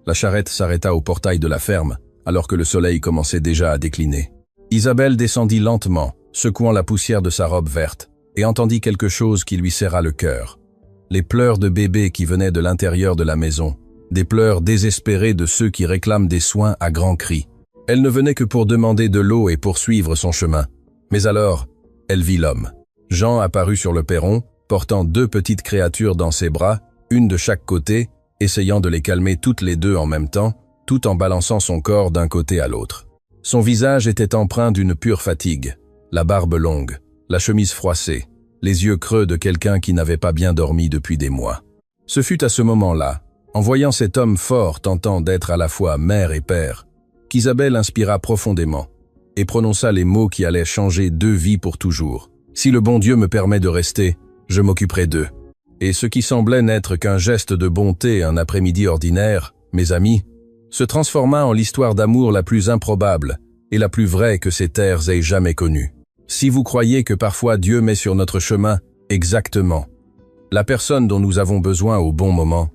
La charrette s'arrêta au portail de la ferme, alors que le soleil commençait déjà à décliner. Isabelle descendit lentement, secouant la poussière de sa robe verte, et entendit quelque chose qui lui serra le cœur. Les pleurs de bébé qui venaient de l'intérieur de la maison, des pleurs désespérés de ceux qui réclament des soins à grands cris. Elle ne venait que pour demander de l'eau et poursuivre son chemin. Mais alors, elle vit l'homme. Jean apparut sur le perron, portant 2 petites créatures dans ses bras, une de chaque côté, essayant de les calmer toutes les 2 en même temps, tout en balançant son corps d'un côté à l'autre. Son visage était empreint d'une pure fatigue, la barbe longue, la chemise froissée, les yeux creux de quelqu'un qui n'avait pas bien dormi depuis des mois. Ce fut à ce moment-là, en voyant cet homme fort tentant d'être à la fois mère et père, qu'Isabelle inspira profondément et prononça les mots qui allaient changer 2 vies pour toujours. « Si le bon Dieu me permet de rester, je m'occuperai d'eux. » Et ce qui semblait n'être qu'un geste de bonté un après-midi ordinaire, mes amis, se transforma en l'histoire d'amour la plus improbable et la plus vraie que ces terres aient jamais connue. Si vous croyez que parfois Dieu met sur notre chemin exactement la personne dont nous avons besoin au bon moment,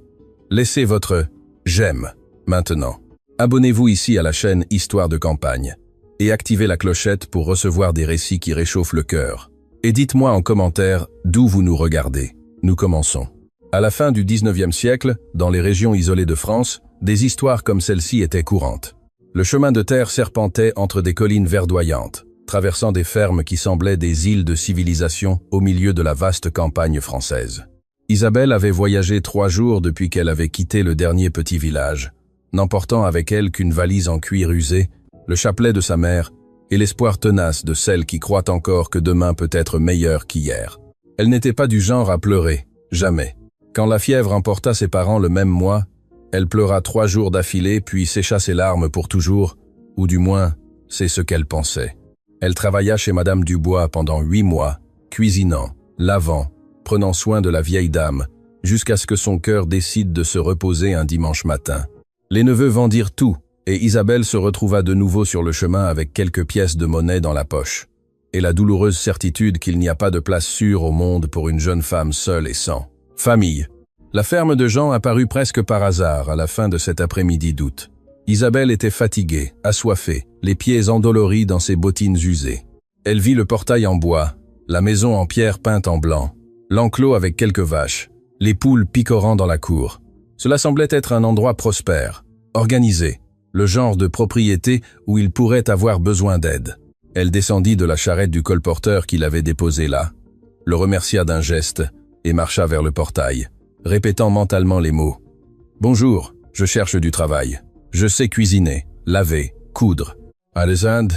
laissez votre « j'aime » maintenant. Abonnez-vous ici à la chaîne Histoire de campagne et activez la clochette pour recevoir des récits qui réchauffent le cœur. Et dites-moi en commentaire d'où vous nous regardez. Nous commençons. À la fin du 19e siècle, dans les régions isolées de France, des histoires comme celle-ci étaient courantes. Le chemin de terre serpentait entre des collines verdoyantes, traversant des fermes qui semblaient des îles de civilisation au milieu de la vaste campagne française. Isabelle avait voyagé 3 jours depuis qu'elle avait quitté le dernier petit village, n'emportant avec elle qu'une valise en cuir usé, le chapelet de sa mère et l'espoir tenace de celle qui croit encore que demain peut être meilleur qu'hier. Elle n'était pas du genre à pleurer, jamais. Quand la fièvre emporta ses parents le même mois, elle pleura 3 jours d'affilée puis sécha ses larmes pour toujours, ou du moins, c'est ce qu'elle pensait. Elle travailla chez Madame Dubois pendant 8 mois, cuisinant, lavant, prenant soin de la vieille dame, jusqu'à ce que son cœur décide de se reposer un dimanche matin. Les neveux vendirent tout, et Isabelle se retrouva de nouveau sur le chemin avec quelques pièces de monnaie dans la poche, et la douloureuse certitude qu'il n'y a pas de place sûre au monde pour une jeune femme seule et sans famille. La ferme de Jean apparut presque par hasard à la fin de cet après-midi d'août. Isabelle était fatiguée, assoiffée, les pieds endoloris dans ses bottines usées. Elle vit le portail en bois, la maison en pierre peinte en blanc, l'enclos avec quelques vaches, les poules picorant dans la cour. Cela semblait être un endroit prospère, organisé, le genre de propriété où il pourrait avoir besoin d'aide. Elle descendit de la charrette du colporteur qui l'avait déposée là, le remercia d'un geste et marcha vers le portail, répétant mentalement les mots. « Bonjour, je cherche du travail. Je sais cuisiner, laver, coudre. Aresand,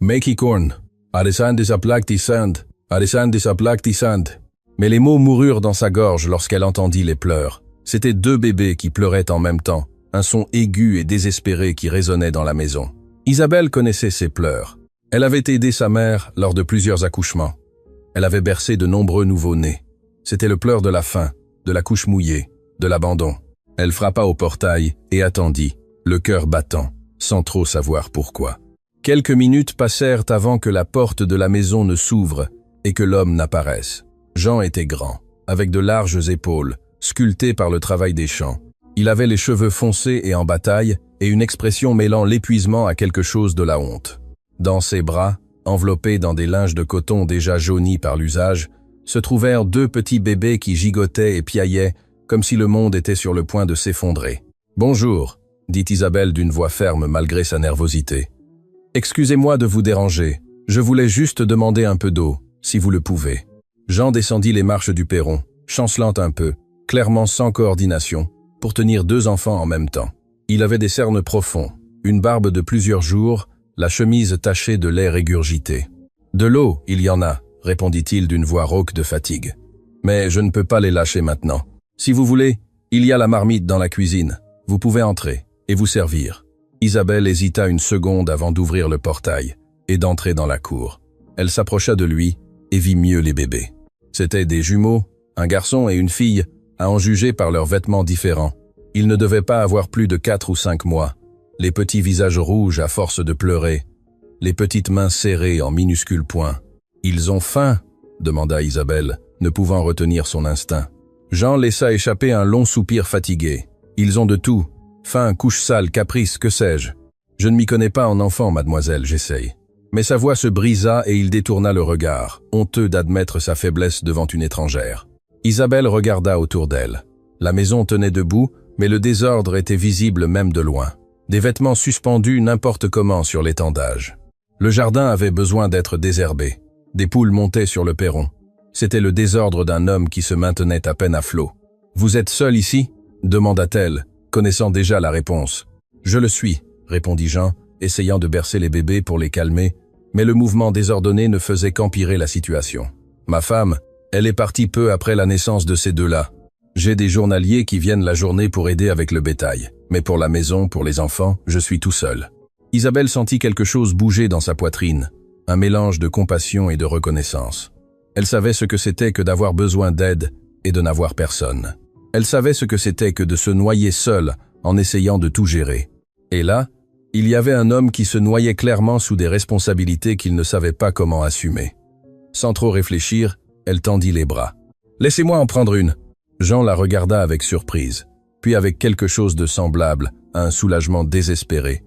make corn. Aresand is a black sand. Aresand is a black sand. » Mais les mots moururent dans sa gorge lorsqu'elle entendit les pleurs. C'étaient 2 bébés qui pleuraient en même temps, un son aigu et désespéré qui résonnait dans la maison. Isabelle connaissait ces pleurs. Elle avait aidé sa mère lors de plusieurs accouchements. Elle avait bercé de nombreux nouveau-nés. C'était le pleur de la faim, de la couche mouillée, de l'abandon. Elle frappa au portail et attendit, le cœur battant, sans trop savoir pourquoi. Quelques minutes passèrent avant que la porte de la maison ne s'ouvre et que l'homme n'apparaisse. Jean était grand, avec de larges épaules, sculpté par le travail des champs. Il avait les cheveux foncés et en bataille, et une expression mêlant l'épuisement à quelque chose de la honte. Dans ses bras, enveloppés dans des linges de coton déjà jaunis par l'usage, se trouvèrent 2 petits bébés qui gigotaient et piaillaient, comme si le monde était sur le point de s'effondrer. « Bonjour », dit Isabelle d'une voix ferme malgré sa nervosité. « Excusez-moi de vous déranger, je voulais juste demander un peu d'eau, si vous le pouvez. » Jean descendit les marches du perron, chancelant un peu, clairement sans coordination, pour tenir 2 enfants en même temps. Il avait des cernes profonds, une barbe de plusieurs jours, la chemise tachée de lait régurgité. « De l'eau, il y en a », répondit-il d'une voix rauque de fatigue. « Mais je ne peux pas les lâcher maintenant. Si vous voulez, il y a la marmite dans la cuisine. Vous pouvez entrer et vous servir. » Isabelle hésita une seconde avant d'ouvrir le portail et d'entrer dans la cour. Elle s'approcha de lui et vit mieux les bébés. C'étaient des jumeaux, un garçon et une fille, à en juger par leurs vêtements différents. Ils ne devaient pas avoir plus de 4 ou 5 mois. Les petits visages rouges à force de pleurer, les petites mains serrées en minuscules poings. « Ils ont faim ?» demanda Isabelle, ne pouvant retenir son instinct. Jean laissa échapper un long soupir fatigué. « Ils ont de tout, Faim, couche sale, caprice, que sais-je. Je ne m'y connais pas en enfant, mademoiselle, j'essaye. Mais sa voix se brisa et il détourna le regard, honteux d'admettre sa faiblesse devant une étrangère. Isabelle regarda autour d'elle. La maison tenait debout, mais le désordre était visible même de loin. Des vêtements suspendus n'importe comment sur l'étendage. Le jardin avait besoin d'être désherbé. Des poules montaient sur le perron. C'était le désordre d'un homme qui se maintenait à peine à flot. « Vous êtes seul ici » demanda-t-elle, connaissant déjà la réponse. « Je le suis » répondit Jean, essayant de bercer les bébés pour les calmer, mais le mouvement désordonné ne faisait qu'empirer la situation. « Ma femme, elle est partie peu après la naissance de ces deux-là. J'ai des journaliers qui viennent la journée pour aider avec le bétail, mais pour la maison, pour les enfants, je suis tout seul. » Isabelle sentit quelque chose bouger dans sa poitrine, un mélange de compassion et de reconnaissance. Elle savait ce que c'était que d'avoir besoin d'aide et de n'avoir personne. Elle savait ce que c'était que de se noyer seule en essayant de tout gérer. Et là, il y avait un homme qui se noyait clairement sous des responsabilités qu'il ne savait pas comment assumer. Sans trop réfléchir, elle tendit les bras. « Laissez-moi en prendre une !» Jean la regarda avec surprise, puis avec quelque chose de semblable à un soulagement désespéré.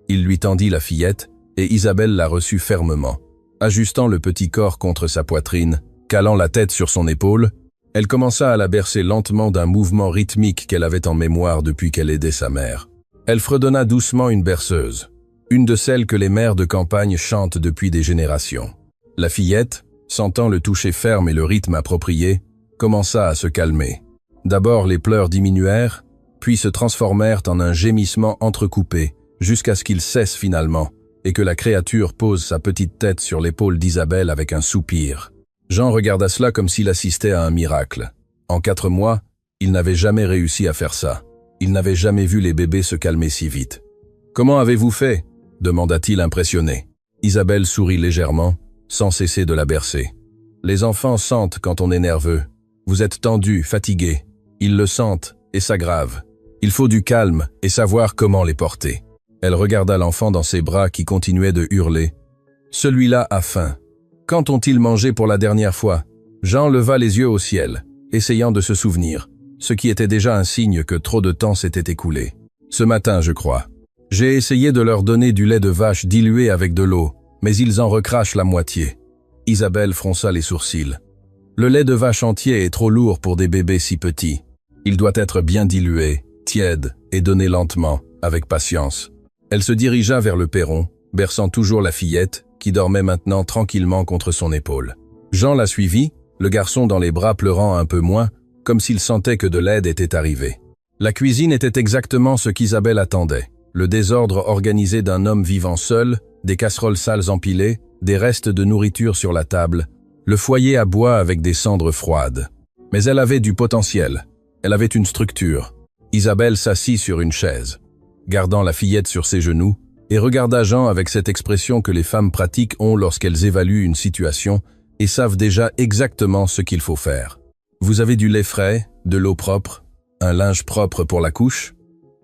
Il lui tendit la fillette et Isabelle la reçut fermement. Ajustant le petit corps contre sa poitrine, calant la tête sur son épaule, elle commença à la bercer lentement d'un mouvement rythmique qu'elle avait en mémoire depuis qu'elle aidait sa mère. Elle fredonna doucement une berceuse, une de celles que les mères de campagne chantent depuis des générations. La fillette, sentant le toucher ferme et le rythme approprié, commença à se calmer. D'abord les pleurs diminuèrent, puis se transformèrent en un gémissement entrecoupé, jusqu'à ce qu'il cesse finalement, et que la créature pose sa petite tête sur l'épaule d'Isabelle avec un soupir. Jean regarda cela comme s'il assistait à un miracle. En 4 mois, il n'avait jamais réussi à faire ça. Il n'avait jamais vu les bébés se calmer si vite. « Comment avez-vous fait » demanda-t-il impressionné. Isabelle sourit légèrement, sans cesser de la bercer. « Les enfants sentent quand on est nerveux. Vous êtes tendu, fatigué. Ils le sentent et s'aggravent. Il faut du calme et savoir comment les porter. » Elle regarda l'enfant dans ses bras qui continuait de hurler. « Celui-là a faim. Quand ont-ils mangé pour la dernière fois ?» Jean leva les yeux au ciel, essayant de se souvenir, ce qui était déjà un signe que trop de temps s'était écoulé. « Ce matin, je crois. J'ai essayé de leur donner du lait de vache dilué avec de l'eau, mais ils en recrachent la moitié. » Isabelle fronça les sourcils. « Le lait de vache entier est trop lourd pour des bébés si petits. Il doit être bien dilué, tiède et donné lentement, avec patience. » Elle se dirigea vers le perron, berçant toujours la fillette, qui dormait maintenant tranquillement contre son épaule. Jean la suivit, le garçon dans les bras pleurant un peu moins, comme s'il sentait que de l'aide était arrivée. La cuisine était exactement ce qu'Isabelle attendait. Le désordre organisé d'un homme vivant seul, des casseroles sales empilées, des restes de nourriture sur la table, le foyer à bois avec des cendres froides. Mais elle avait du potentiel. Elle avait une structure. Isabelle s'assit sur une chaise, gardant la fillette sur ses genoux, et regarda Jean avec cette expression que les femmes pratiques ont lorsqu'elles évaluent une situation et savent déjà exactement ce qu'il faut faire. « Vous avez du lait frais, de l'eau propre, un linge propre pour la couche ?»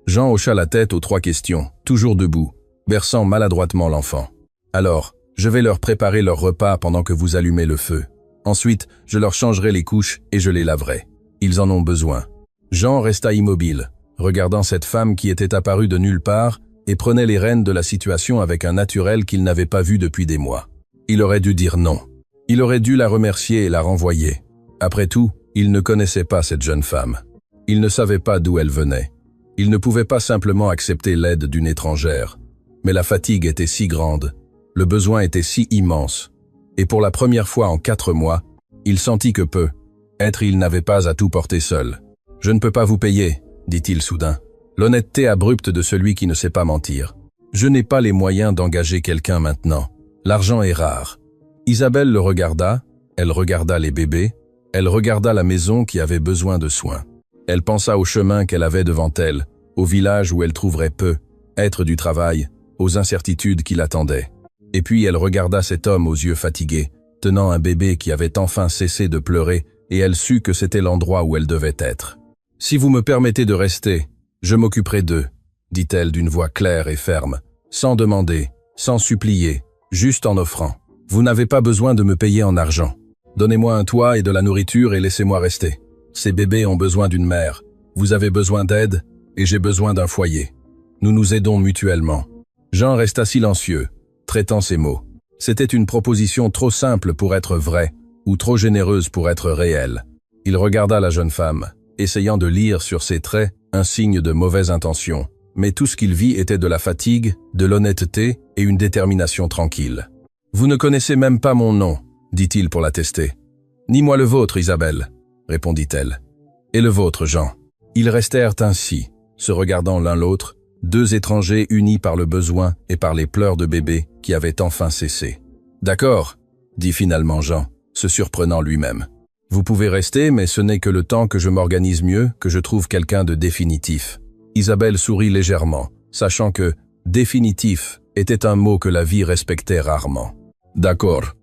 Jean hocha la tête aux 3 questions, toujours debout, berçant maladroitement l'enfant. « Alors, je vais leur préparer leur repas pendant que vous allumez le feu. Ensuite, je leur changerai les couches et je les laverai. Ils en ont besoin. » Jean resta immobile, regardant cette femme qui était apparue de nulle part et prenait les rênes de la situation avec un naturel qu'il n'avait pas vu depuis des mois. Il aurait dû dire non. Il aurait dû la remercier et la renvoyer. Après tout, il ne connaissait pas cette jeune femme. Il ne savait pas d'où elle venait. Il ne pouvait pas simplement accepter l'aide d'une étrangère. Mais la fatigue était si grande, le besoin était si immense. Et pour la première fois en 4 mois, il sentit que il n'avait pas à tout porter seul. « Je ne peux pas vous payer », dit-il soudain. L'honnêteté abrupte de celui qui ne sait pas mentir. « Je n'ai pas les moyens d'engager quelqu'un maintenant. L'argent est rare. » Isabelle le regarda, elle regarda les bébés, elle regarda la maison qui avait besoin de soins. Elle pensa au chemin qu'elle avait devant elle, au village où elle trouverait être du travail, aux incertitudes qui l'attendaient. Et puis elle regarda cet homme aux yeux fatigués, tenant un bébé qui avait enfin cessé de pleurer, et elle sut que c'était l'endroit où elle devait être. « Si vous me permettez de rester, je m'occuperai d'eux, » dit-elle d'une voix claire et ferme, sans demander, sans supplier, juste en offrant. « Vous n'avez pas besoin de me payer en argent. Donnez-moi un toit et de la nourriture et laissez-moi rester. Ces bébés ont besoin d'une mère. Vous avez besoin d'aide, et j'ai besoin d'un foyer. Nous nous aidons mutuellement. » Jean resta silencieux, traitant ces mots. C'était une proposition trop simple pour être vraie, ou trop généreuse pour être réelle. Il regarda la jeune femme, essayant de lire sur ses traits un signe de mauvaise intention. Mais tout ce qu'il vit était de la fatigue, de l'honnêteté et une détermination tranquille. « Vous ne connaissez même pas mon nom, » dit-il pour la tester. « Ni moi le vôtre, Isabelle, » répondit-elle. « Et le vôtre, Jean. » Ils restèrent ainsi, se regardant l'un l'autre, deux étrangers unis par le besoin et par les pleurs de bébé qui avaient enfin cessé. « D'accord, » dit finalement Jean, se surprenant lui-même. « Vous pouvez rester, mais ce n'est que le temps que je m'organise mieux, que je trouve quelqu'un de définitif. » Isabelle sourit légèrement, sachant que « définitif » était un mot que la vie respectait rarement. « D'accord, »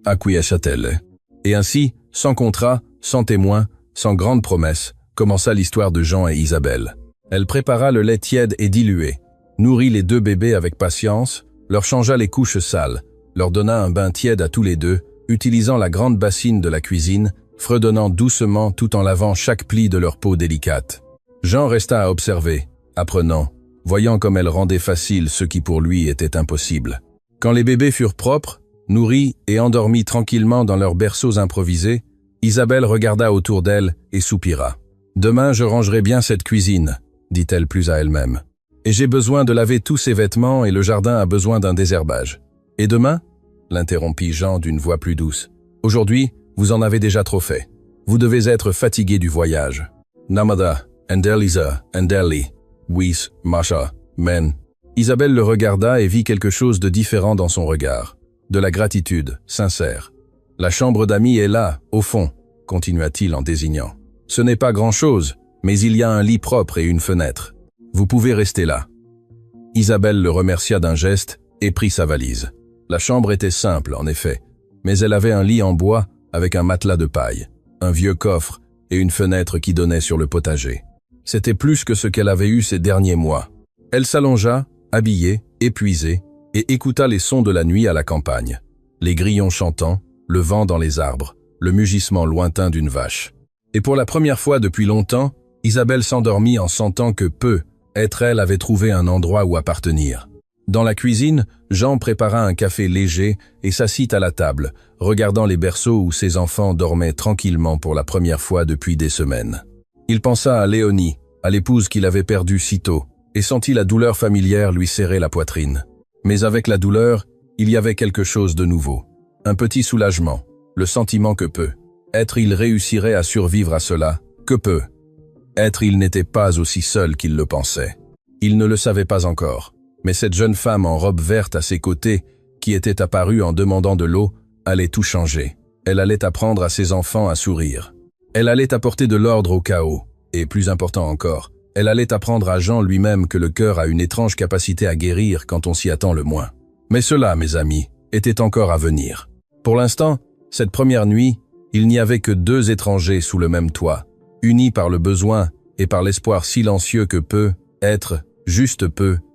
acquiesça-t-elle. Et ainsi, sans contrat, sans témoin, sans grande promesse, commença l'histoire de Jean et Isabelle. Elle prépara le lait tiède et dilué, nourrit les deux bébés avec patience, leur changea les couches sales, leur donna un bain tiède à tous les deux, utilisant la grande bassine de la cuisine, fredonnant doucement tout en lavant chaque pli de leur peau délicate. Jean resta à observer, apprenant, voyant comme elle rendait facile ce qui pour lui était impossible. Quand les bébés furent propres, nourris et endormis tranquillement dans leurs berceaux improvisés, Isabelle regarda autour d'elle et soupira. « Demain, je rangerai bien cette cuisine, » dit-elle plus à elle-même. « Et j'ai besoin de laver tous ces vêtements et le jardin a besoin d'un désherbage. »« Et demain ?» l'interrompit Jean d'une voix plus douce. « Aujourd'hui, vous en avez déjà trop fait. Vous devez être fatigué du voyage. »« Namada, and Elisa, and Ellie, Wis, Masha, Men. » Isabelle le regarda et vit quelque chose de différent dans son regard. De la gratitude, sincère. « La chambre d'amis est là, au fond, » continua-t-il en désignant. « Ce n'est pas grand-chose, mais il y a un lit propre et une fenêtre. Vous pouvez rester là. » Isabelle le remercia d'un geste et prit sa valise. La chambre était simple, en effet, mais elle avait un lit en bois avec un matelas de paille, un vieux coffre et une fenêtre qui donnait sur le potager. C'était plus que ce qu'elle avait eu ces derniers mois. Elle s'allongea, habillée, épuisée, et écouta les sons de la nuit à la campagne. Les grillons chantant, le vent dans les arbres, le mugissement lointain d'une vache. Et pour la première fois depuis longtemps, Isabelle s'endormit en sentant que être elle avait trouvé un endroit où appartenir. Dans la cuisine, Jean prépara un café léger et s'assit à la table, regardant les berceaux où ses enfants dormaient tranquillement pour la première fois depuis des semaines. Il pensa à Léonie, à l'épouse qu'il avait perdue si tôt, et sentit la douleur familière lui serrer la poitrine. Mais avec la douleur, il y avait quelque chose de nouveau. Un petit soulagement, le sentiment que être il réussirait à survivre à cela, être il n'était pas aussi seul qu'il le pensait. Il ne le savait pas encore, mais cette jeune femme en robe verte à ses côtés, qui était apparue en demandant de l'eau, allait tout changer. Elle allait apprendre à ses enfants à sourire. Elle allait apporter de l'ordre au chaos, et plus important encore, elle allait apprendre à Jean lui-même que le cœur a une étrange capacité à guérir quand on s'y attend le moins. Mais cela, mes amis, était encore à venir. Pour l'instant, cette première nuit, il n'y avait que deux étrangers sous le même toit, unis par le besoin et par l'espoir silencieux que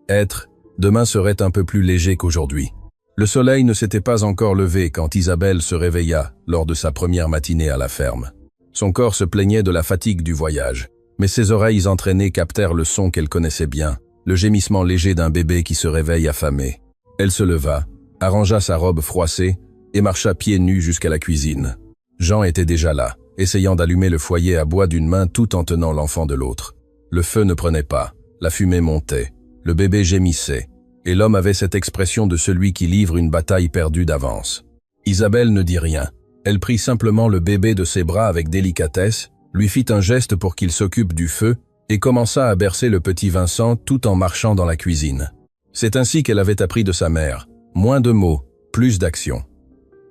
être, demain serait un peu plus léger qu'aujourd'hui. Le soleil ne s'était pas encore levé quand Isabelle se réveilla lors de sa première matinée à la ferme. Son corps se plaignait de la fatigue du voyage, mais ses oreilles entraînées captèrent le son qu'elle connaissait bien, le gémissement léger d'un bébé qui se réveille affamé. Elle se leva, arrangea sa robe froissée et marcha pieds nus jusqu'à la cuisine. Jean était déjà là, essayant d'allumer le foyer à bois d'une main tout en tenant l'enfant de l'autre. Le feu ne prenait pas, la fumée montait, le bébé gémissait, et l'homme avait cette expression de celui qui livre une bataille perdue d'avance. Isabelle ne dit rien. Elle prit simplement le bébé de ses bras avec délicatesse, lui fit un geste pour qu'il s'occupe du feu et commença à bercer le petit Vincent tout en marchant dans la cuisine. C'est ainsi qu'elle avait appris de sa mère. Moins de mots, plus d'action.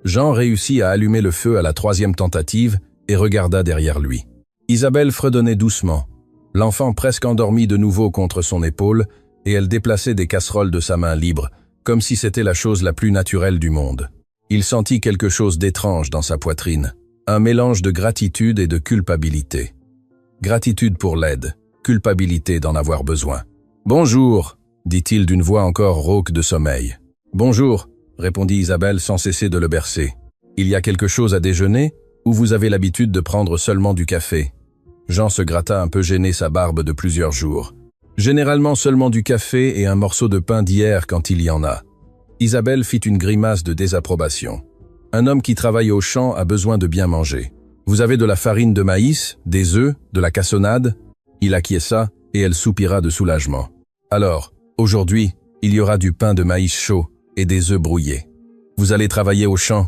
Jean réussit à allumer le feu à la troisième tentative et regarda derrière lui. Isabelle fredonnait doucement, l'enfant presque endormi de nouveau contre son épaule, et elle déplaçait des casseroles de sa main libre, comme si c'était la chose la plus naturelle du monde. Il sentit quelque chose d'étrange dans sa poitrine, un mélange de gratitude et de culpabilité. Gratitude pour l'aide, culpabilité d'en avoir besoin. « Bonjour !» dit-il d'une voix encore rauque de sommeil. « Bonjour !» répondit Isabelle sans cesser de le bercer. « Il y a quelque chose à déjeuner ou vous avez l'habitude de prendre seulement du café ?» Jean se gratta un peu gêné sa barbe de plusieurs jours. Généralement seulement du café et un morceau de pain d'hier quand il y en a. Isabelle fit une grimace de désapprobation. Un homme qui travaille au champ a besoin de bien manger. Vous avez de la farine de maïs, des œufs, de la cassonade? Il acquiesça et elle soupira de soulagement. Alors, aujourd'hui, il y aura du pain de maïs chaud et des œufs brouillés. Vous allez travailler au champ?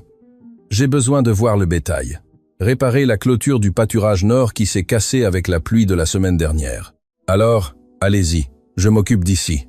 J'ai besoin de voir le bétail. Réparer la clôture du pâturage nord qui s'est cassée avec la pluie de la semaine dernière. Alors, allez-y, je m'occupe d'ici.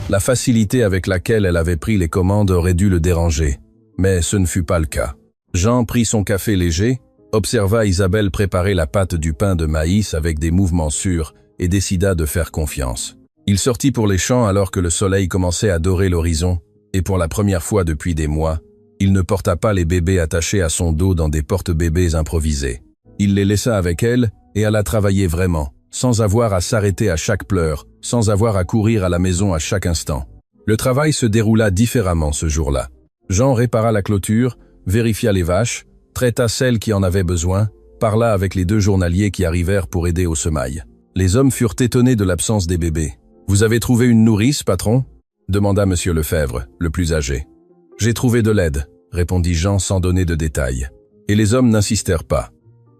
La facilité avec laquelle elle avait pris les commandes aurait dû le déranger, mais ce ne fut pas le cas. Jean prit son café léger, observa Isabelle préparer la pâte du pain de maïs avec des mouvements sûrs et décida de faire confiance. Il sortit pour les champs alors que le soleil commençait à dorer l'horizon, et pour la première fois depuis des mois, il ne porta pas les bébés attachés à son dos dans des porte-bébés improvisés. Il les laissa avec elle et alla travailler vraiment, sans avoir à s'arrêter à chaque pleur, sans avoir à courir à la maison à chaque instant. Le travail se déroula différemment ce jour-là. Jean répara la clôture, vérifia les vaches, traita celles qui en avaient besoin, parla avec les 2 journaliers qui arrivèrent pour aider au semail. Les hommes furent étonnés de l'absence des bébés. « Vous avez trouvé une nourrice, patron ?» demanda Monsieur Lefebvre, le plus âgé. « J'ai trouvé de l'aide », répondit Jean sans donner de détails. Et les hommes n'insistèrent pas,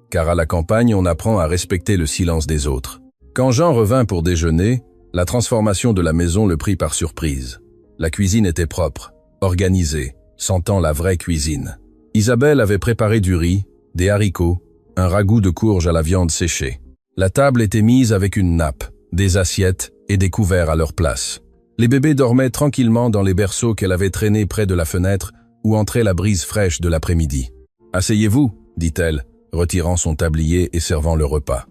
car à la campagne on apprend à respecter le silence des autres. Quand Jean revint pour déjeuner, la transformation de la maison le prit par surprise. La cuisine était propre, organisée, sentant la vraie cuisine. Isabelle avait préparé du riz, des haricots, un ragoût de courge à la viande séchée. La table était mise avec une nappe, des assiettes et des couverts à leur place. Les bébés dormaient tranquillement dans les berceaux qu'elle avait traînés près de la fenêtre où entrait la brise fraîche de l'après-midi. « Asseyez-vous » dit-elle, retirant son tablier et servant le repas.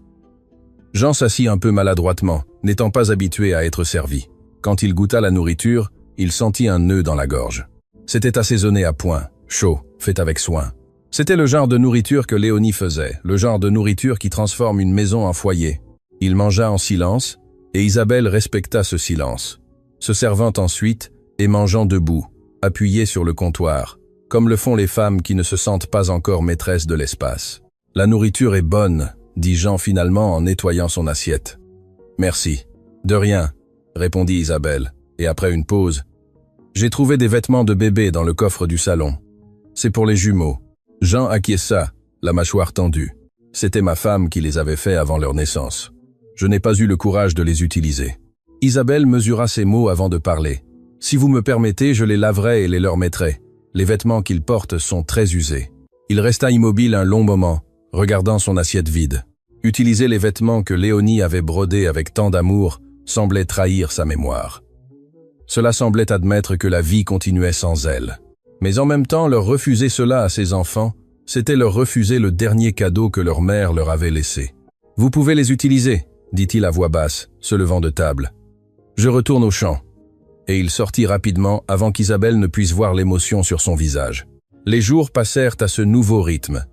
Jean s'assit un peu maladroitement, n'étant pas habitué à être servi. Quand il goûta la nourriture, il sentit un nœud dans la gorge. C'était assaisonné à point, chaud, fait avec soin. C'était le genre de nourriture que Léonie faisait, le genre de nourriture qui transforme une maison en foyer. Il mangea en silence, et Isabelle respecta ce silence, se servant ensuite et mangeant debout, appuyée sur le comptoir, comme le font les femmes qui ne se sentent pas encore maîtresses de l'espace. « La nourriture est bonne », dit Jean finalement en nettoyant son assiette. « Merci. »« De rien », répondit Isabelle, et après une pause, « J'ai trouvé des vêtements de bébé dans le coffre du salon. C'est pour les jumeaux. » Jean acquiesça, la mâchoire tendue. C'était ma femme qui les avait faits avant leur naissance. Je n'ai pas eu le courage de les utiliser. Isabelle mesura ses mots avant de parler. « Si vous me permettez, je les laverai et les leur mettrai. Les vêtements qu'ils portent sont très usés. » Il resta immobile un long moment, regardant son assiette vide. Utiliser les vêtements que Léonie avait brodés avec tant d'amour semblait trahir sa mémoire. Cela semblait admettre que la vie continuait sans elle. Mais en même temps, leur refuser cela à ses enfants, c'était leur refuser le dernier cadeau que leur mère leur avait laissé. « Vous pouvez les utiliser », dit-il à voix basse, se levant de table. « Je retourne au champ. » Et il sortit rapidement avant qu'Isabelle ne puisse voir l'émotion sur son visage. Les jours passèrent à ce nouveau rythme.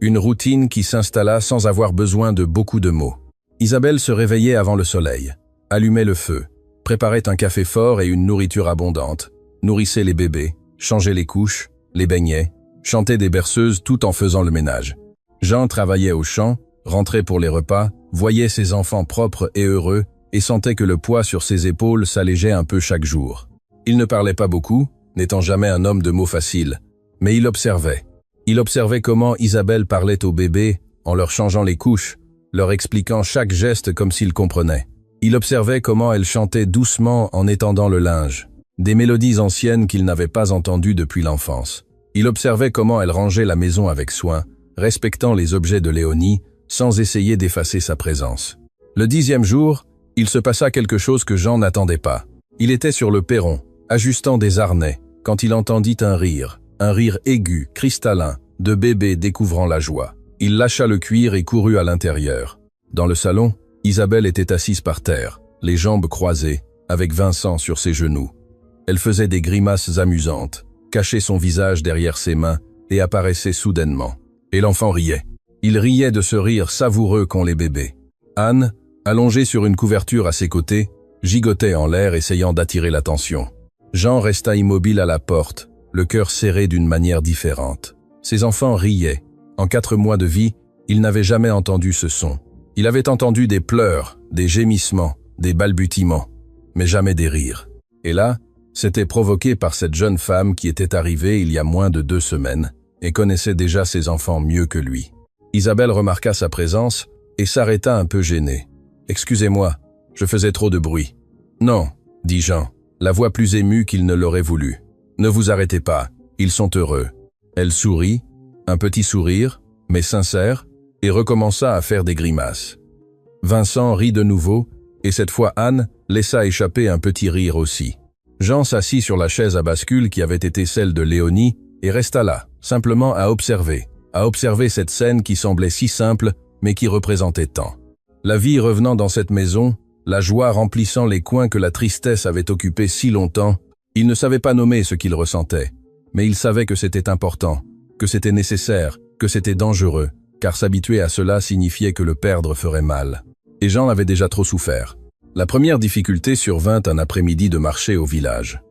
Une routine qui s'installa sans avoir besoin de beaucoup de mots. Isabelle se réveillait avant le soleil, allumait le feu, préparait un café fort et une nourriture abondante, nourrissait les bébés, changeait les couches, les baignait, chantait des berceuses tout en faisant le ménage. Jean travaillait au champ, rentrait pour les repas, voyait ses enfants propres et heureux et sentait que le poids sur ses épaules s'allégeait un peu chaque jour. Il ne parlait pas beaucoup, n'étant jamais un homme de mots faciles, mais il observait. Il observait comment Isabelle parlait aux bébés en leur changeant les couches, leur expliquant chaque geste comme s'il comprenait. Il observait comment elle chantait doucement en étendant le linge, des mélodies anciennes qu'il n'avait pas entendues depuis l'enfance. Il observait comment elle rangeait la maison avec soin, respectant les objets de Léonie, sans essayer d'effacer sa présence. Le 10e jour, il se passa quelque chose que Jean n'attendait pas. Il était sur le perron, ajustant des harnais, quand il entendit un rire aigu, cristallin, de bébé découvrant la joie. Il lâcha le cuir et courut à l'intérieur. Dans le salon, Isabelle était assise par terre, les jambes croisées, avec Vincent sur ses genoux. Elle faisait des grimaces amusantes, cachait son visage derrière ses mains et apparaissait soudainement. Et l'enfant riait. Il riait de ce rire savoureux qu'ont les bébés. Anne, allongée sur une couverture à ses côtés, gigotait en l'air essayant d'attirer l'attention. Jean resta immobile à la porte, le cœur serré d'une manière différente. Ses enfants riaient. En 4 mois de vie, il n'avait jamais entendu ce son. Il avait entendu des pleurs, des gémissements, des balbutiements, mais jamais des rires. Et là, c'était provoqué par cette jeune femme qui était arrivée il y a moins de 2 semaines et connaissait déjà ses enfants mieux que lui. Isabelle remarqua sa présence et s'arrêta un peu gênée. « Excusez-moi, je faisais trop de bruit. »« Non, » dit Jean, la voix plus émue qu'il ne l'aurait voulu. « Ne vous arrêtez pas, ils sont heureux. » Elle sourit, un petit sourire, mais sincère, et recommença à faire des grimaces. Vincent rit de nouveau, et cette fois Anne laissa échapper un petit rire aussi. Jean s'assit sur la chaise à bascule qui avait été celle de Léonie et resta là, simplement à observer cette scène qui semblait si simple, mais qui représentait tant. La vie revenant dans cette maison, la joie remplissant les coins que la tristesse avait occupés si longtemps, il ne savait pas nommer ce qu'il ressentait, mais il savait que c'était important, que c'était nécessaire, que c'était dangereux, car s'habituer à cela signifiait que le perdre ferait mal. Et Jean avait déjà trop souffert. La première difficulté survint un après-midi de marché au village.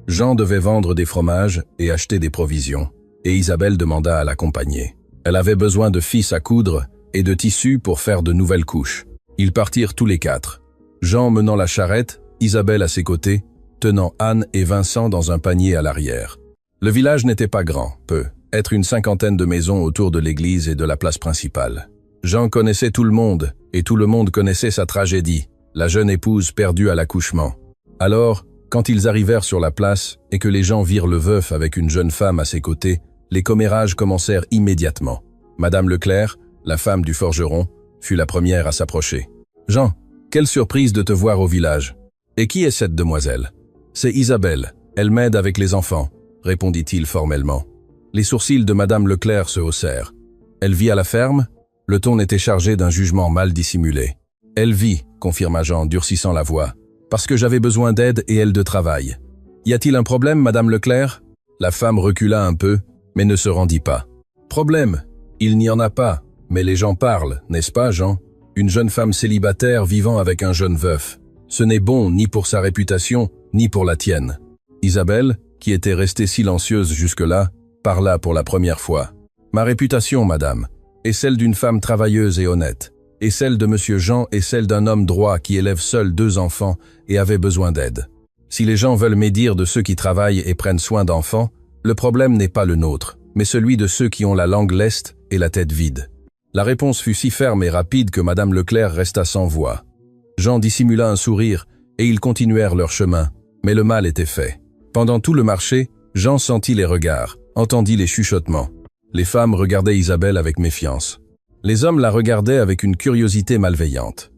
Jean devait vendre des fromages et acheter des provisions, et Isabelle demanda à l'accompagner. Elle avait besoin de fils à coudre et de tissus pour faire de nouvelles couches. Ils partirent tous les 4. Jean menant la charrette, Isabelle à ses côtés, tenant Anne et Vincent dans un panier à l'arrière. Le village n'était pas grand, être une 50aine de maisons autour de l'église et de la place principale. Jean connaissait tout le monde, et tout le monde connaissait sa tragédie, la jeune épouse perdue à l'accouchement. Alors, quand ils arrivèrent sur la place et que les gens virent le veuf avec une jeune femme à ses côtés, les commérages commencèrent immédiatement. Madame Leclerc, la femme du forgeron, fut la première à s'approcher. « Jean, quelle surprise de te voir au village. Et qui est cette demoiselle ?»« C'est Isabelle, elle m'aide avec les enfants, » répondit-il formellement. Les sourcils de Madame Leclerc se haussèrent. « Elle vit à la ferme ?» Le ton était chargé d'un jugement mal dissimulé. « Elle vit, » confirma Jean, durcissant la voix, « parce que j'avais besoin d'aide et elle de travail. »« Y a-t-il un problème, Madame Leclerc ?» La femme recula un peu, mais ne se rendit pas. « Problème? Il n'y en a pas, mais les gens parlent, n'est-ce pas, Jean? Une jeune femme célibataire vivant avec un jeune veuf. Ce n'est bon ni pour sa réputation, ni pour la tienne. » Isabelle, qui était restée silencieuse jusque-là, parla pour la première fois. « Ma réputation, madame, est celle d'une femme travailleuse et honnête, et celle de monsieur Jean est celle d'un homme droit qui élève seul 2 enfants et avait besoin d'aide. Si les gens veulent médire de ceux qui travaillent et prennent soin d'enfants, le problème n'est pas le nôtre, mais celui de ceux qui ont la langue leste et la tête vide. » La réponse fut si ferme et rapide que madame Leclerc resta sans voix. Jean dissimula un sourire, et ils continuèrent leur chemin, mais le mal était fait. Pendant tout le marché, Jean sentit les regards, entendit les chuchotements. Les femmes regardaient Isabelle avec méfiance. Les hommes la regardaient avec une curiosité malveillante.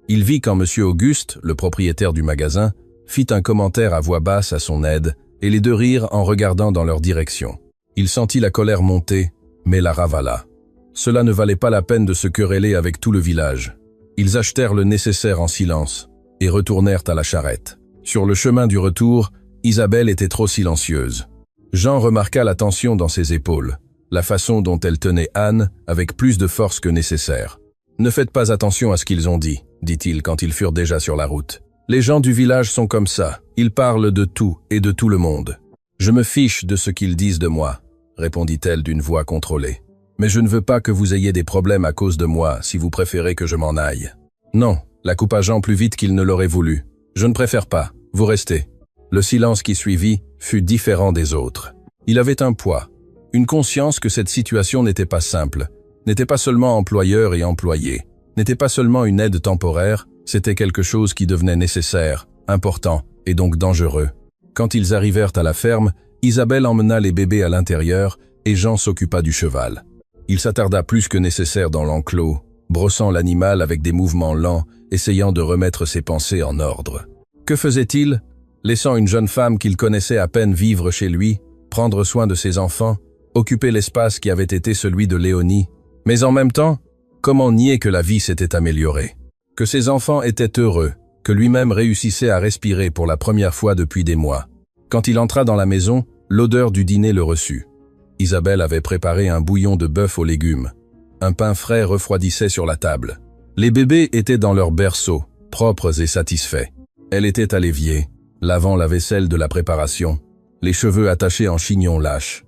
Il vit quand monsieur Auguste, le propriétaire du magasin, fit un commentaire à voix basse à son aide, et les 2 rirent en regardant dans leur direction. Il sentit la colère monter, mais la ravala. Cela ne valait pas la peine de se quereller avec tout le village. Ils achetèrent le nécessaire en silence et retournèrent à la charrette. Sur le chemin du retour, Isabelle était trop silencieuse. Jean remarqua la tension dans ses épaules, la façon dont elle tenait Anne avec plus de force que nécessaire. « Ne faites pas attention à ce qu'ils ont dit, » dit-il quand ils furent déjà sur la route. « Les gens du village sont comme ça, ils parlent de tout et de tout le monde. »« Je me fiche de ce qu'ils disent de moi, » répondit-elle d'une voix contrôlée. « Mais je ne veux pas que vous ayez des problèmes à cause de moi si vous préférez que je m'en aille. »« Non, » la coupa Jean plus vite qu'il ne l'aurait voulu. « Je ne préfère pas, vous restez. » Le silence qui suivit fut différent des autres. Il avait un poids, une conscience que cette situation n'était pas simple, n'était pas seulement employeur et employé, n'était pas seulement une aide temporaire, c'était quelque chose qui devenait nécessaire, important et donc dangereux. Quand ils arrivèrent à la ferme, Isabelle emmena les bébés à l'intérieur et Jean s'occupa du cheval. Il s'attarda plus que nécessaire dans l'enclos, brossant l'animal avec des mouvements lents, essayant de remettre ses pensées en ordre. Que faisait-il? Laissant une jeune femme qu'il connaissait à peine vivre chez lui, prendre soin de ses enfants, occuper l'espace qui avait été celui de Léonie. Mais en même temps, comment nier que la vie s'était améliorée? Que ses enfants étaient heureux, que lui-même réussissait à respirer pour la première fois depuis des mois. Quand il entra dans la maison, l'odeur du dîner le reçut. Isabelle avait préparé un bouillon de bœuf aux légumes. Un pain frais refroidissait sur la table. Les bébés étaient dans leur berceau, propres et satisfaits. Elle était à l'évier, lavant la vaisselle de la préparation, les cheveux attachés en chignon lâche,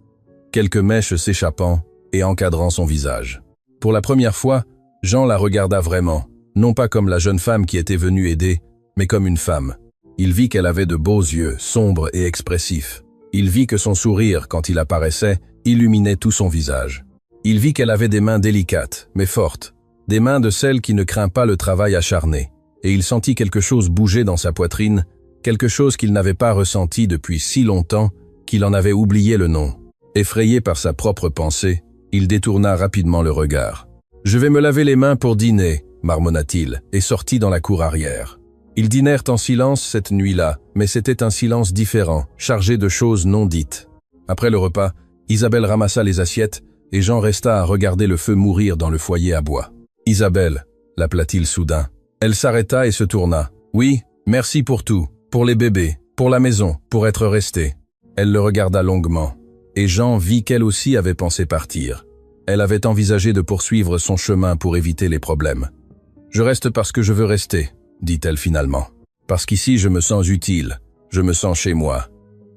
quelques mèches s'échappant et encadrant son visage. Pour la première fois, Jean la regarda vraiment, non pas comme la jeune femme qui était venue aider, mais comme une femme. Il vit qu'elle avait de beaux yeux, sombres et expressifs. Il vit que son sourire, quand il apparaissait, illuminait tout son visage. Il vit qu'elle avait des mains délicates, mais fortes, des mains de celle qui ne craint pas le travail acharné, et il sentit quelque chose bouger dans sa poitrine, quelque chose qu'il n'avait pas ressenti depuis si longtemps qu'il en avait oublié le nom. Effrayé par sa propre pensée, il détourna rapidement le regard. « Je vais me laver les mains pour dîner », marmonna-t-il, et sortit dans la cour arrière. Ils dînèrent en silence cette nuit-là, mais c'était un silence différent, chargé de choses non dites. Après le repas, Isabelle ramassa les assiettes et Jean resta à regarder le feu mourir dans le foyer à bois. « Isabelle », l'appela-t-il soudain. Elle s'arrêta et se tourna. « Oui, merci pour tout, pour les bébés, pour la maison, pour être restée. » Elle le regarda longuement, et Jean vit qu'elle aussi avait pensé partir. Elle avait envisagé de poursuivre son chemin pour éviter les problèmes. « Je reste parce que je veux rester », dit-elle finalement. « Parce qu'ici je me sens utile, je me sens chez moi.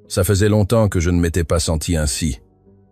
Ça faisait longtemps que je ne m'étais pas senti ainsi. »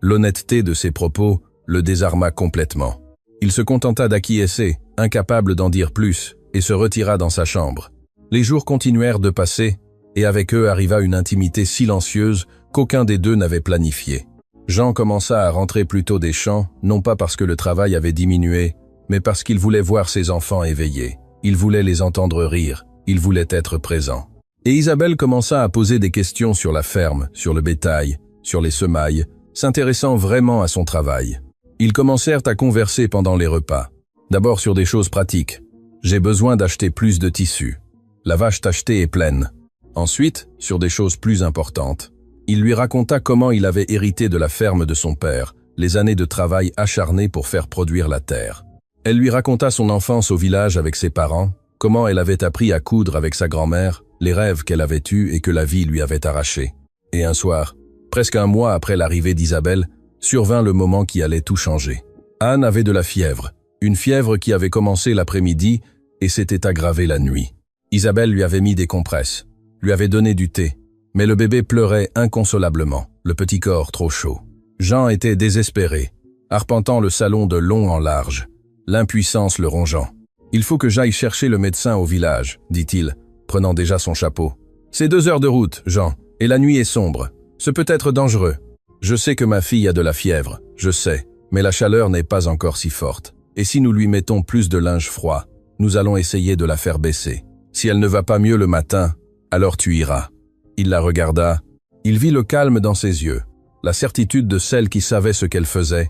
L'honnêteté de ses propos le désarma complètement. Il se contenta d'acquiescer, incapable d'en dire plus, et se retira dans sa chambre. Les jours continuèrent de passer, et avec eux arriva une intimité silencieuse qu'aucun des deux n'avait planifiée. Jean commença à rentrer plus tôt des champs, non pas parce que le travail avait diminué, mais parce qu'il voulait voir ses enfants éveillés. Il voulait les entendre rire, il voulait être présent. Et Isabelle commença à poser des questions sur la ferme, sur le bétail, sur les semailles, s'intéressant vraiment à son travail. Ils commencèrent à converser pendant les repas. D'abord sur des choses pratiques. « J'ai besoin d'acheter plus de tissus. La vache tachetée est pleine. » Ensuite, sur des choses plus importantes. Il lui raconta comment il avait hérité de la ferme de son père, les années de travail acharné pour faire produire la terre. Elle lui raconta son enfance au village avec ses parents, comment elle avait appris à coudre avec sa grand-mère, les rêves qu'elle avait eus et que la vie lui avait arrachés. Et un soir, presque un mois après l'arrivée d'Isabelle, survint le moment qui allait tout changer. Anne avait de la fièvre, une fièvre qui avait commencé l'après-midi et s'était aggravée la nuit. Isabelle lui avait mis des compresses, lui avait donné du thé, mais le bébé pleurait inconsolablement, le petit corps trop chaud. Jean était désespéré, arpentant le salon de long en large, l'impuissance le rongeant. « Il faut que j'aille chercher le médecin au village, » dit-il, prenant déjà son chapeau. « C'est 2 heures de route, Jean, et la nuit est sombre. Ce peut être dangereux. Je sais que ma fille a de la fièvre, je sais, mais la chaleur n'est pas encore si forte. Et si nous lui mettons plus de linge froid, nous allons essayer de la faire baisser. Si elle ne va pas mieux le matin, alors tu iras. » Il la regarda. Il vit le calme dans ses yeux, la certitude de celle qui savait ce qu'elle faisait,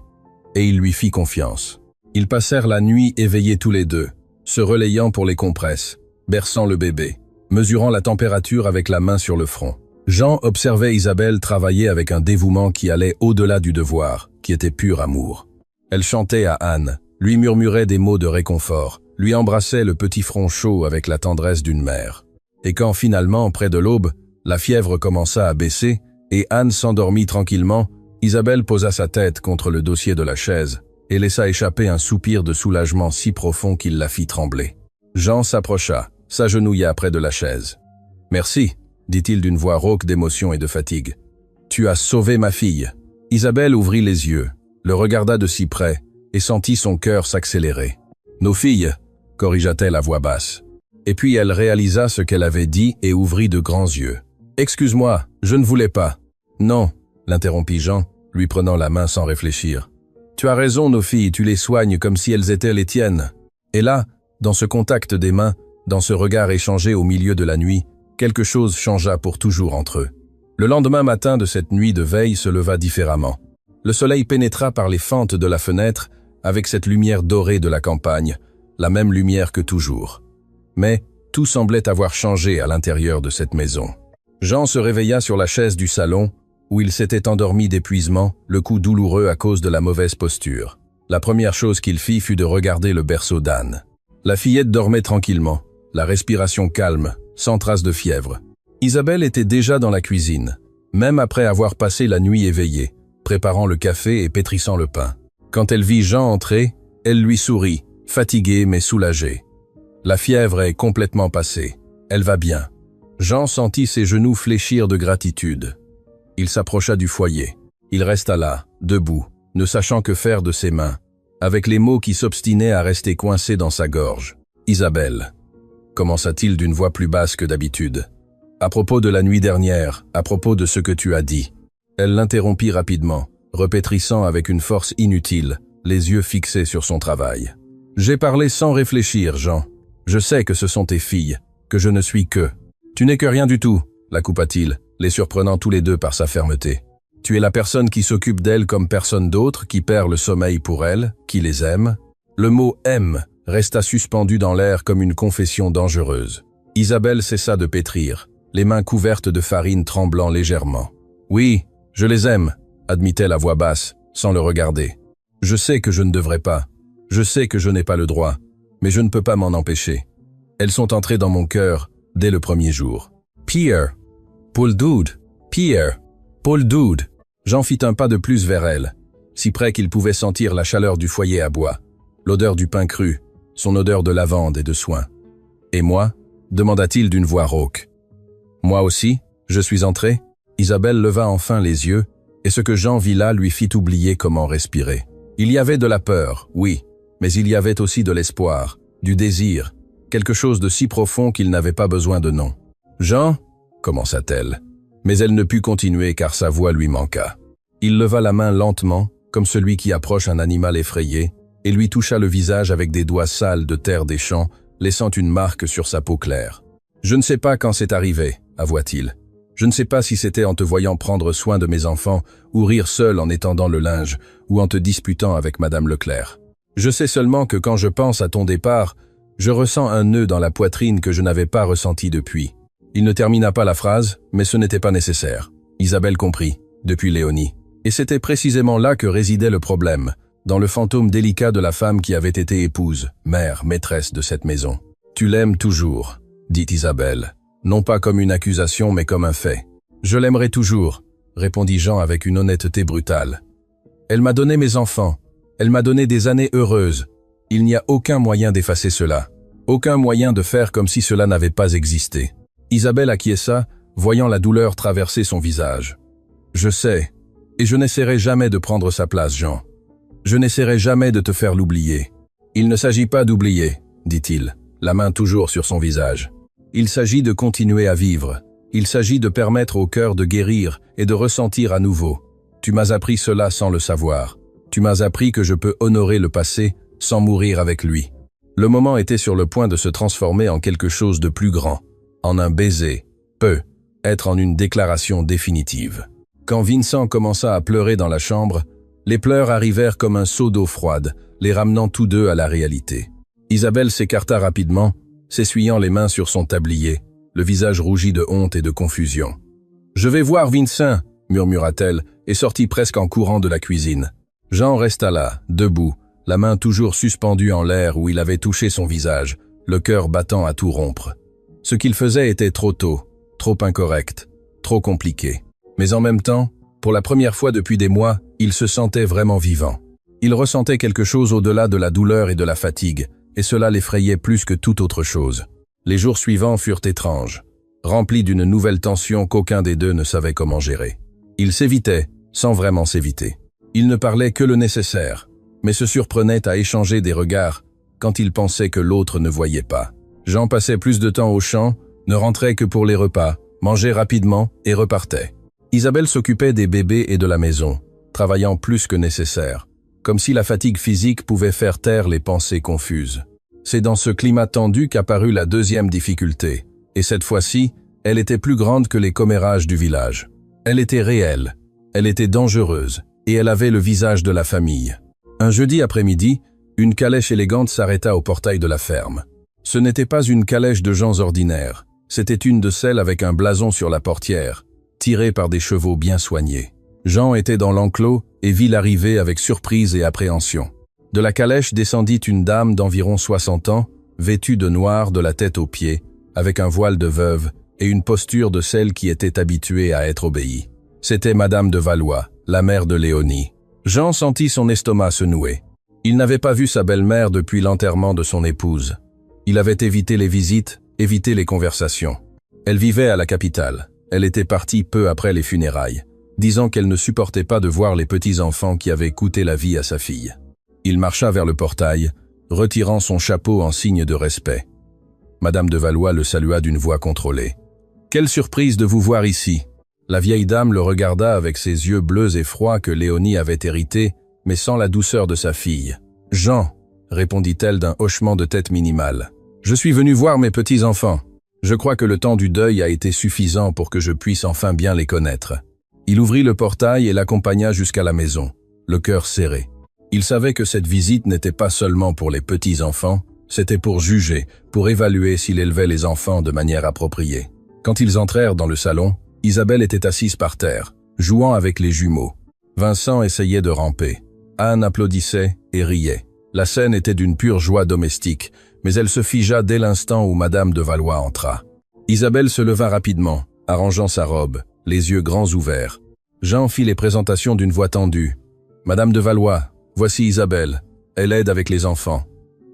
et il lui fit confiance. Ils passèrent la nuit éveillés tous les deux, se relayant pour les compresses, berçant le bébé, mesurant la température avec la main sur le front. Jean observait Isabelle travailler avec un dévouement qui allait au-delà du devoir, qui était pur amour. Elle chantait à Anne, lui murmurait des mots de réconfort, lui embrassait le petit front chaud avec la tendresse d'une mère. Et quand finalement, près de l'aube, la fièvre commença à baisser et Anne s'endormit tranquillement, Isabelle posa sa tête contre le dossier de la chaise et laissa échapper un soupir de soulagement si profond qu'il la fit trembler. Jean s'approcha, s'agenouilla près de la chaise. « Merci », dit-il d'une voix rauque d'émotion et de fatigue. « Tu as sauvé ma fille. » Isabelle ouvrit les yeux, le regarda de si près et sentit son cœur s'accélérer. « Nos filles », corrigea-t-elle à voix basse. Et puis elle réalisa ce qu'elle avait dit et ouvrit de grands yeux. « Excuse-moi, je ne voulais pas. »« Non », l'interrompit Jean, lui prenant la main sans réfléchir. « Tu as raison, nos filles, tu les soignes comme si elles étaient les tiennes. » Et là, dans ce contact des mains, dans ce regard échangé au milieu de la nuit, quelque chose changea pour toujours entre eux. Le lendemain matin de cette nuit de veille se leva différemment. Le soleil pénétra par les fentes de la fenêtre avec cette lumière dorée de la campagne, la même lumière que toujours. Mais tout semblait avoir changé à l'intérieur de cette maison. Jean se réveilla sur la chaise du salon, où il s'était endormi d'épuisement, le cou douloureux à cause de la mauvaise posture. La première chose qu'il fit fut de regarder le berceau d'Anne. La fillette dormait tranquillement, la respiration calme, sans trace de fièvre. Isabelle était déjà dans la cuisine, même après avoir passé la nuit éveillée, préparant le café et pétrissant le pain. Quand elle vit Jean entrer, elle lui sourit, fatiguée mais soulagée. La fièvre est complètement passée, elle va bien. Jean sentit ses genoux fléchir de gratitude. Il s'approcha du foyer. Il resta là, debout, ne sachant que faire de ses mains, avec les mots qui s'obstinaient à rester coincés dans sa gorge. « Isabelle, commença-t-il d'une voix plus basse que d'habitude. « À propos de la nuit dernière, à propos de ce que tu as dit. » Elle l'interrompit rapidement, repétrissant avec une force inutile, les yeux fixés sur son travail. « J'ai parlé sans réfléchir, Jean. Je sais que ce sont tes filles, que je ne suis que. »« Tu n'es que rien du tout, » la coupa-t-il, les surprenant tous les deux par sa fermeté. « Tu es la personne qui s'occupe d'elles comme personne d'autre, qui perd le sommeil pour elles, qui les aime. » Le mot « aime » resta suspendu dans l'air comme une confession dangereuse. Isabelle cessa de pétrir, les mains couvertes de farine tremblant légèrement. « Oui, je les aime, » admit-elle à voix basse, sans le regarder. « Je sais que je ne devrais pas. Je sais que je n'ai pas le droit, mais je ne peux pas m'en empêcher. Elles sont entrées dans mon cœur dès le premier jour. »« Pierre, Paul Dude, Pierre, Paul Dude. » Jean fit un pas de plus vers elle, si près qu'il pouvait sentir la chaleur du foyer à bois, l'odeur du pain cru, son odeur de lavande et de soin. « Et moi ?» demanda-t-il d'une voix rauque. « Moi aussi, je suis entré ?» Isabelle leva enfin les yeux, et ce que Jean vit là lui fit oublier comment respirer. Il y avait de la peur, oui, mais il y avait aussi de l'espoir, du désir, quelque chose de si profond qu'il n'avait pas besoin de nom. « Jean ?» commença-t-elle. Mais elle ne put continuer car sa voix lui manqua. Il leva la main lentement, comme celui qui approche un animal effrayé, et lui toucha le visage avec des doigts sales de terre des champs, laissant une marque sur sa peau claire. « Je ne sais pas quand c'est arrivé, » avoua-t-il. « Je ne sais pas si c'était en te voyant prendre soin de mes enfants, ou rire seul en étendant le linge, ou en te disputant avec Madame Leclerc. Je sais seulement que quand je pense à ton départ, je ressens un nœud dans la poitrine que je n'avais pas ressenti depuis. » Il ne termina pas la phrase, mais ce n'était pas nécessaire. Isabelle comprit, depuis Léonie. Et c'était précisément là que résidait le problème, dans le fantôme délicat de la femme qui avait été épouse, mère, maîtresse de cette maison. « Tu l'aimes toujours », dit Isabelle, non pas comme une accusation mais comme un fait. « Je l'aimerai toujours », répondit Jean avec une honnêteté brutale. « Elle m'a donné mes enfants, elle m'a donné des années heureuses. Il n'y a aucun moyen d'effacer cela, aucun moyen de faire comme si cela n'avait pas existé. » Isabelle acquiesça, voyant la douleur traverser son visage. « Je sais, et je n'essaierai jamais de prendre sa place, Jean. Je n'essaierai jamais de te faire l'oublier. »« Il ne s'agit pas d'oublier, » dit-il, la main toujours sur son visage. « Il s'agit de continuer à vivre. Il s'agit de permettre au cœur de guérir et de ressentir à nouveau. Tu m'as appris cela sans le savoir. Tu m'as appris que je peux honorer le passé sans mourir avec lui. » Le moment était sur le point de se transformer en quelque chose de plus grand. En un baiser, peut être en une déclaration définitive. Quand Vincent commença à pleurer dans la chambre, les pleurs arrivèrent comme un seau d'eau froide, les ramenant tous deux à la réalité. Isabelle s'écarta rapidement, s'essuyant les mains sur son tablier, le visage rougi de honte et de confusion. « Je vais voir Vincent !» murmura-t-elle, et sortit presque en courant de la cuisine. Jean resta là, debout, la main toujours suspendue en l'air où il avait touché son visage, le cœur battant à tout rompre. Ce qu'il faisait était trop tôt, trop incorrect, trop compliqué. Mais en même temps, pour la première fois depuis des mois, il se sentait vraiment vivant. Il ressentait quelque chose au-delà de la douleur et de la fatigue, et cela l'effrayait plus que toute autre chose. Les jours suivants furent étranges, remplis d'une nouvelle tension qu'aucun des deux ne savait comment gérer. Ils s'évitaient, sans vraiment s'éviter. Ils ne parlaient que le nécessaire, mais se surprenaient à échanger des regards quand ils pensaient que l'autre ne voyait pas. Jean passait plus de temps au champ, ne rentrait que pour les repas, mangeait rapidement et repartait. Isabelle s'occupait des bébés et de la maison, travaillant plus que nécessaire, comme si la fatigue physique pouvait faire taire les pensées confuses. C'est dans ce climat tendu qu'apparut la deuxième difficulté, et cette fois-ci, elle était plus grande que les commérages du village. Elle était réelle, elle était dangereuse, et elle avait le visage de la famille. Un jeudi après-midi, une calèche élégante s'arrêta au portail de la ferme. Ce n'était pas une calèche de gens ordinaires, c'était une de celles avec un blason sur la portière, tirée par des chevaux bien soignés. Jean était dans l'enclos et vit l'arrivée avec surprise et appréhension. De la calèche descendit une dame d'environ 60 ans, vêtue de noir de la tête aux pieds, avec un voile de veuve et une posture de celle qui était habituée à être obéie. C'était Madame de Valois, la mère de Léonie. Jean sentit son estomac se nouer. Il n'avait pas vu sa belle-mère depuis l'enterrement de son épouse. Il avait évité les visites, évité les conversations. Elle vivait à la capitale. Elle était partie peu après les funérailles, disant qu'elle ne supportait pas de voir les petits-enfants qui avaient coûté la vie à sa fille. Il marcha vers le portail, retirant son chapeau en signe de respect. Madame de Valois le salua d'une voix contrôlée. « Quelle surprise de vous voir ici !» La vieille dame le regarda avec ses yeux bleus et froids que Léonie avait hérités, mais sans la douceur de sa fille. « Jean !» répondit-elle d'un hochement de tête minimal. « Je suis venue voir mes petits-enfants. Je crois que le temps du deuil a été suffisant pour que je puisse enfin bien les connaître. » Il ouvrit le portail et l'accompagna jusqu'à la maison, le cœur serré. Il savait que cette visite n'était pas seulement pour les petits-enfants, c'était pour juger, pour évaluer s'il élevait les enfants de manière appropriée. Quand ils entrèrent dans le salon, Isabelle était assise par terre, jouant avec les jumeaux. Vincent essayait de ramper. Anne applaudissait et riait. La scène était d'une pure joie domestique, mais elle se figea dès l'instant où Madame de Valois entra. Isabelle se leva rapidement, arrangeant sa robe, les yeux grands ouverts. Jean fit les présentations d'une voix tendue. « Madame de Valois, voici Isabelle. Elle aide avec les enfants.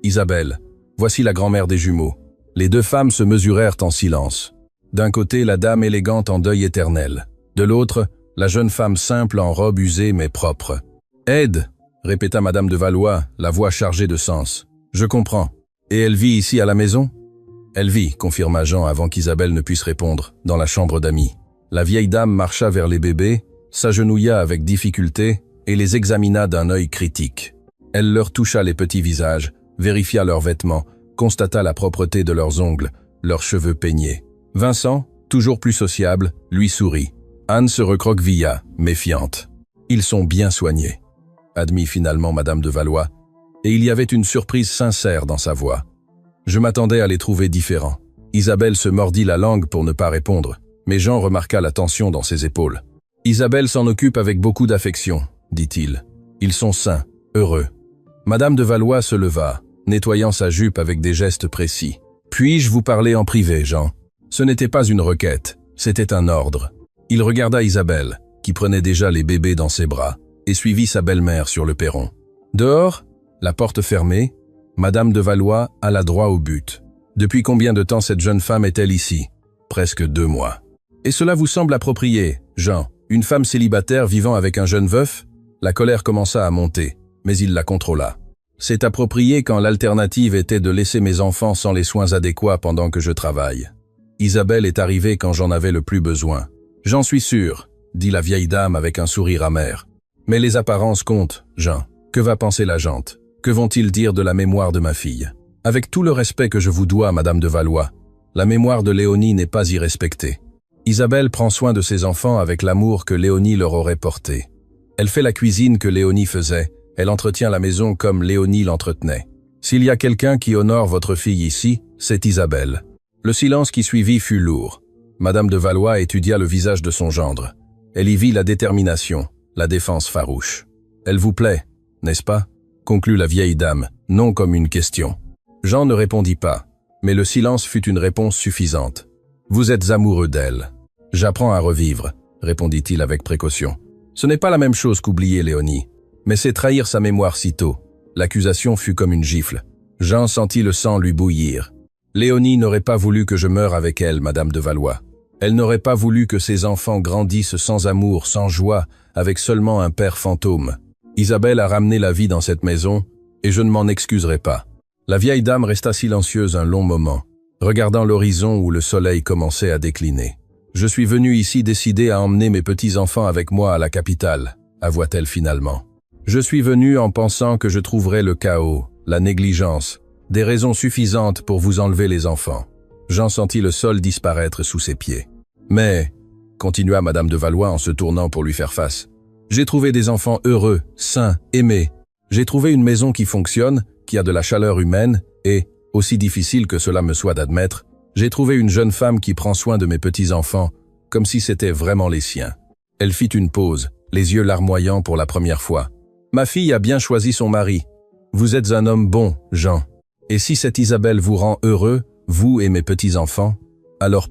Isabelle, voici la grand-mère des jumeaux. » Les deux femmes se mesurèrent en silence. D'un côté, la dame élégante en deuil éternel. De l'autre, la jeune femme simple en robe usée mais propre. « Aide !» répéta Madame de Valois, la voix chargée de sens. « Je comprends. Et elle vit ici à la maison ?» « Elle vit, confirma Jean avant qu'Isabelle ne puisse répondre, dans la chambre d'amis. La vieille dame marcha vers les bébés, s'agenouilla avec difficulté et les examina d'un œil critique. Elle leur toucha les petits visages, vérifia leurs vêtements, constata la propreté de leurs ongles, leurs cheveux peignés. Vincent, toujours plus sociable, lui sourit. Anne se recroquevilla, méfiante. « Ils sont bien soignés », admit finalement Madame de Valois, et il y avait une surprise sincère dans sa voix. Je m'attendais à les trouver différents. Isabelle se mordit la langue pour ne pas répondre, mais Jean remarqua la tension dans ses épaules. « Isabelle s'en occupe avec beaucoup d'affection, dit-il. Ils sont sains, heureux. » Madame de Valois se leva, nettoyant sa jupe avec des gestes précis. « Puis-je vous parler en privé, Jean ?» Ce n'était pas une requête, c'était un ordre. Il regarda Isabelle, qui prenait déjà les bébés dans ses bras, et suivit sa belle-mère sur le perron. Dehors, la porte fermée, Madame de Valois alla droit au but. « Depuis combien de temps cette jeune femme est-elle ici ?»« Presque 2 mois. »« Et cela vous semble approprié, Jean, une femme célibataire vivant avec un jeune veuf ?» La colère commença à monter, mais il la contrôla. « C'est approprié quand l'alternative était de laisser mes enfants sans les soins adéquats pendant que je travaille. Isabelle est arrivée quand j'en avais le plus besoin. »« J'en suis sûr, » dit la vieille dame avec un sourire amer. « Mais les apparences comptent, Jean. Que va penser la gente? Que vont-ils dire de la mémoire de ma fille? Avec tout le respect que je vous dois, Madame de Valois, la mémoire de Léonie n'est pas irrespectée. Isabelle prend soin de ses enfants avec l'amour que Léonie leur aurait porté. Elle fait la cuisine que Léonie faisait, elle entretient la maison comme Léonie l'entretenait. S'il y a quelqu'un qui honore votre fille ici, c'est Isabelle. » Le silence qui suivit fut lourd. Madame de Valois étudia le visage de son gendre. Elle y vit la détermination, la défense farouche. « Elle vous plaît, n'est-ce pas ?» conclut la vieille dame, non comme une question. Jean ne répondit pas, mais le silence fut une réponse suffisante. « Vous êtes amoureux d'elle. »« J'apprends à revivre, » répondit-il avec précaution. « Ce n'est pas la même chose qu'oublier Léonie, mais c'est trahir sa mémoire sitôt. » L'accusation fut comme une gifle. Jean sentit le sang lui bouillir. « Léonie n'aurait pas voulu que je meure avec elle, Madame de Valois. Elle n'aurait pas voulu que ses enfants grandissent sans amour, sans joie, avec seulement un père fantôme. Isabelle a ramené la vie dans cette maison, et je ne m'en excuserai pas. » La vieille dame resta silencieuse un long moment, regardant l'horizon où le soleil commençait à décliner. « Je suis venue ici décidée à emmener mes petits-enfants avec moi à la capitale, » avoua-t-elle finalement. « Je suis venue en pensant que je trouverais le chaos, la négligence, des raisons suffisantes pour vous enlever les enfants. » Jean sentit le sol disparaître sous ses pieds. « Mais, » continua Madame de Valois en se tournant pour lui faire face, « j'ai trouvé des enfants heureux, sains, aimés. J'ai trouvé une maison qui fonctionne, qui a de la chaleur humaine, et, aussi difficile que cela me soit d'admettre, j'ai trouvé une jeune femme qui prend soin de mes petits-enfants, comme si c'était vraiment les siens. » Elle fit une pause, les yeux larmoyants pour la première fois. « Ma fille a bien choisi son mari. Vous êtes un homme bon, Jean. Et si cette Isabelle vous rend heureux, vous et mes petits-enfants, alors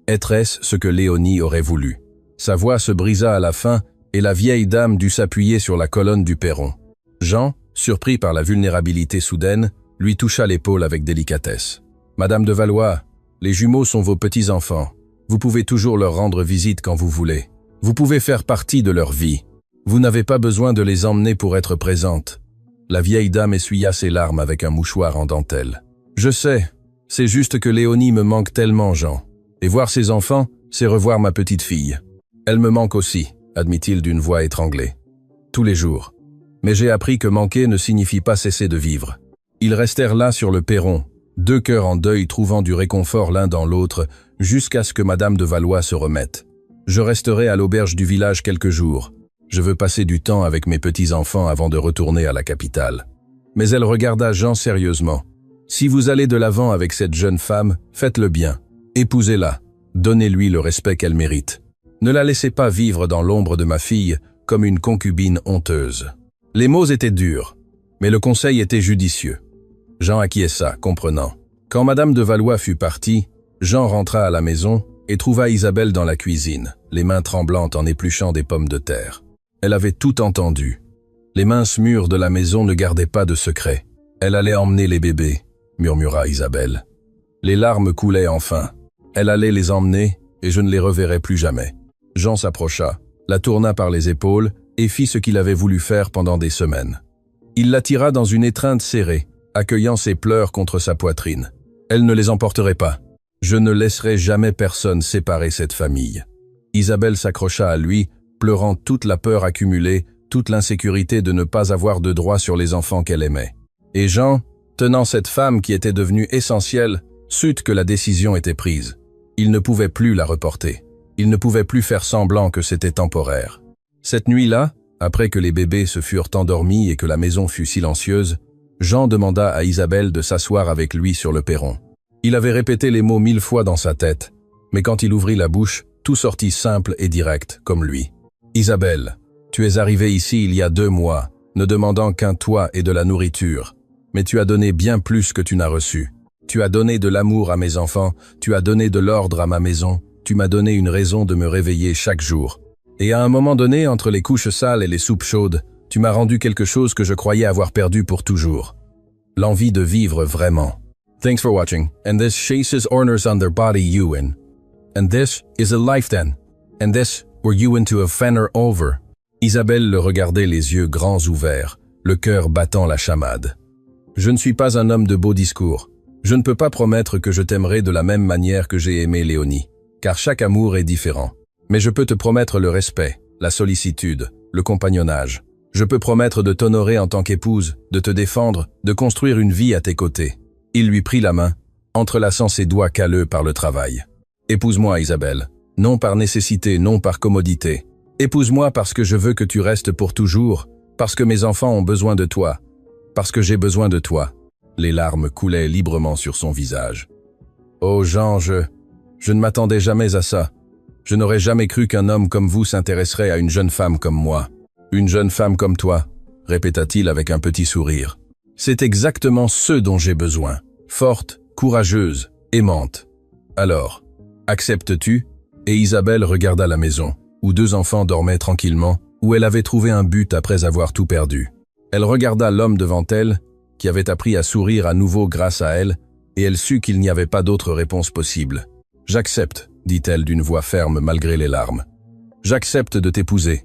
être-ce ce que Léonie aurait voulu. » Sa voix se brisa à la fin, et la vieille dame dut s'appuyer sur la colonne du perron. Jean, surpris par la vulnérabilité soudaine, lui toucha l'épaule avec délicatesse. « Madame de Valois, les jumeaux sont vos petits-enfants. Vous pouvez toujours leur rendre visite quand vous voulez. Vous pouvez faire partie de leur vie. Vous n'avez pas besoin de les emmener pour être présente. » La vieille dame essuya ses larmes avec un mouchoir en dentelle. « Je sais, C'est juste que Léonie me manque tellement, Jean. Et voir ses enfants, c'est revoir ma petite fille. Elle me manque aussi, admit-il d'une voix étranglée. Tous les jours. Mais j'ai appris que manquer ne signifie pas cesser de vivre. Ils restèrent là sur le perron, deux cœurs en deuil trouvant du réconfort l'un dans l'autre, jusqu'à ce que Madame de Valois se remette. Je resterai à l'auberge du village quelques jours. Je veux passer du temps avec mes petits-enfants avant de retourner à la capitale. Mais elle regarda Jean sérieusement. Si vous allez de l'avant avec cette jeune femme, faites-le bien. Épousez-la. Donnez-lui le respect qu'elle mérite. Ne la laissez pas vivre dans l'ombre de ma fille comme une concubine honteuse. Les mots étaient durs, mais le conseil était judicieux. Jean acquiesça, comprenant. Quand Madame de Valois fut partie, Jean rentra à la maison et trouva Isabelle dans la cuisine, les mains tremblantes en épluchant des pommes de terre. Elle avait tout entendu. Les minces murs de la maison ne gardaient pas de secret. Elle allait emmener les bébés, murmura Isabelle. Les larmes coulaient enfin. Elle allait les emmener et je ne les reverrai plus jamais. Jean s'approcha, la tourna par les épaules et fit ce qu'il avait voulu faire pendant des semaines. Il la tira dans une étreinte serrée, accueillant ses pleurs contre sa poitrine. Elle ne les emporterait pas. Je ne laisserai jamais personne séparer cette famille. Isabelle s'accrocha à lui, pleurant toute la peur accumulée, toute l'insécurité de ne pas avoir de droit sur les enfants qu'elle aimait. Et Jean, tenant cette femme qui était devenue essentielle, sut que la décision était prise. Il ne pouvait plus la reporter. Il ne pouvait plus faire semblant que c'était temporaire. Cette nuit-là, après que les bébés se furent endormis et que la maison fut silencieuse, Jean demanda à Isabelle de s'asseoir avec lui sur le perron. Il avait répété les mots 1000 fois dans sa tête, mais quand il ouvrit la bouche, tout sortit simple et direct, comme lui. « Isabelle, tu es arrivée ici il y a 2 mois, ne demandant qu'un toit et de la nourriture, mais tu as donné bien plus que tu n'as reçu. Tu as donné de l'amour à mes enfants, tu as donné de l'ordre à ma maison, tu m'as donné une raison de me réveiller chaque jour. Et à un moment donné, entre les couches sales et les soupes chaudes, tu m'as rendu quelque chose que je croyais avoir perdu pour toujours. L'envie de vivre vraiment. Thanks for watching, and this chases honors on their body Ewan. And this is a life then. And this were Ewan to a fenner over. Isabelle le regardait les yeux grands ouverts, le cœur battant la chamade. Je ne suis pas un homme de beaux discours. Je ne peux pas promettre que je t'aimerai de la même manière que j'ai aimé Léonie, car chaque amour est différent. Mais je peux te promettre le respect, la sollicitude, le compagnonnage. Je peux promettre de t'honorer en tant qu'épouse, de te défendre, de construire une vie à tes côtés. Il lui prit la main, entrelaçant ses doigts calleux par le travail. Épouse-moi, Isabelle. Non par nécessité, non par commodité. Épouse-moi parce que je veux que tu restes pour toujours, parce que mes enfants ont besoin de toi, parce que j'ai besoin de toi. Les larmes coulaient librement sur son visage. Oh Jean, je ne m'attendais jamais à ça. Je n'aurais jamais cru qu'un homme comme vous s'intéresserait à une jeune femme comme moi. Une jeune femme comme toi, répéta-t-il avec un petit sourire. C'est exactement ce dont j'ai besoin. Forte, courageuse, aimante. Alors, acceptes-tu? Et Isabelle regarda la maison, où 2 enfants dormaient tranquillement, où elle avait trouvé un but après avoir tout perdu. Elle regarda l'homme devant elle, qui avait appris à sourire à nouveau grâce à elle, et elle sut qu'il n'y avait pas d'autre réponse possible. « J'accepte », dit-elle d'une voix ferme malgré les larmes. « J'accepte de t'épouser.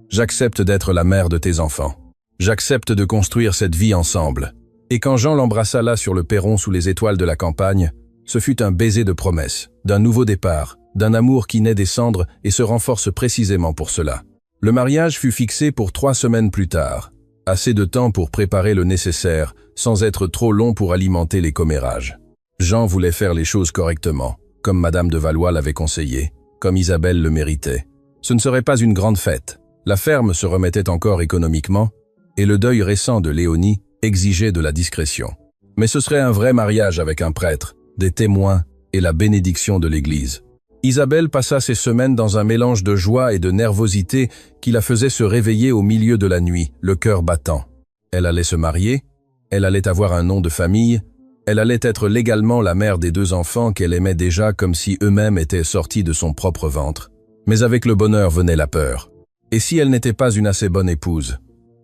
J'accepte d'être la mère de tes enfants. J'accepte de construire cette vie ensemble. » Et quand Jean l'embrassa là sur le perron sous les étoiles de la campagne, ce fut un baiser de promesse, d'un nouveau départ, d'un amour qui naît des cendres et se renforce précisément pour cela. Le mariage fut fixé pour 3 semaines plus tard. Assez de temps pour préparer le nécessaire, sans être trop long pour alimenter les commérages. Jean voulait faire les choses correctement, comme Madame de Valois l'avait conseillé, comme Isabelle le méritait. Ce ne serait pas une grande fête. La ferme se remettait encore économiquement, et le deuil récent de Léonie exigeait de la discrétion. Mais ce serait un vrai mariage avec un prêtre, des témoins et la bénédiction de l'Église. Isabelle passa ces semaines dans un mélange de joie et de nervosité qui la faisait se réveiller au milieu de la nuit, le cœur battant. Elle allait se marier, elle allait avoir un nom de famille, elle allait être légalement la mère des 2 enfants qu'elle aimait déjà comme si eux-mêmes étaient sortis de son propre ventre. Mais avec le bonheur venait la peur. Et si elle n'était pas une assez bonne épouse?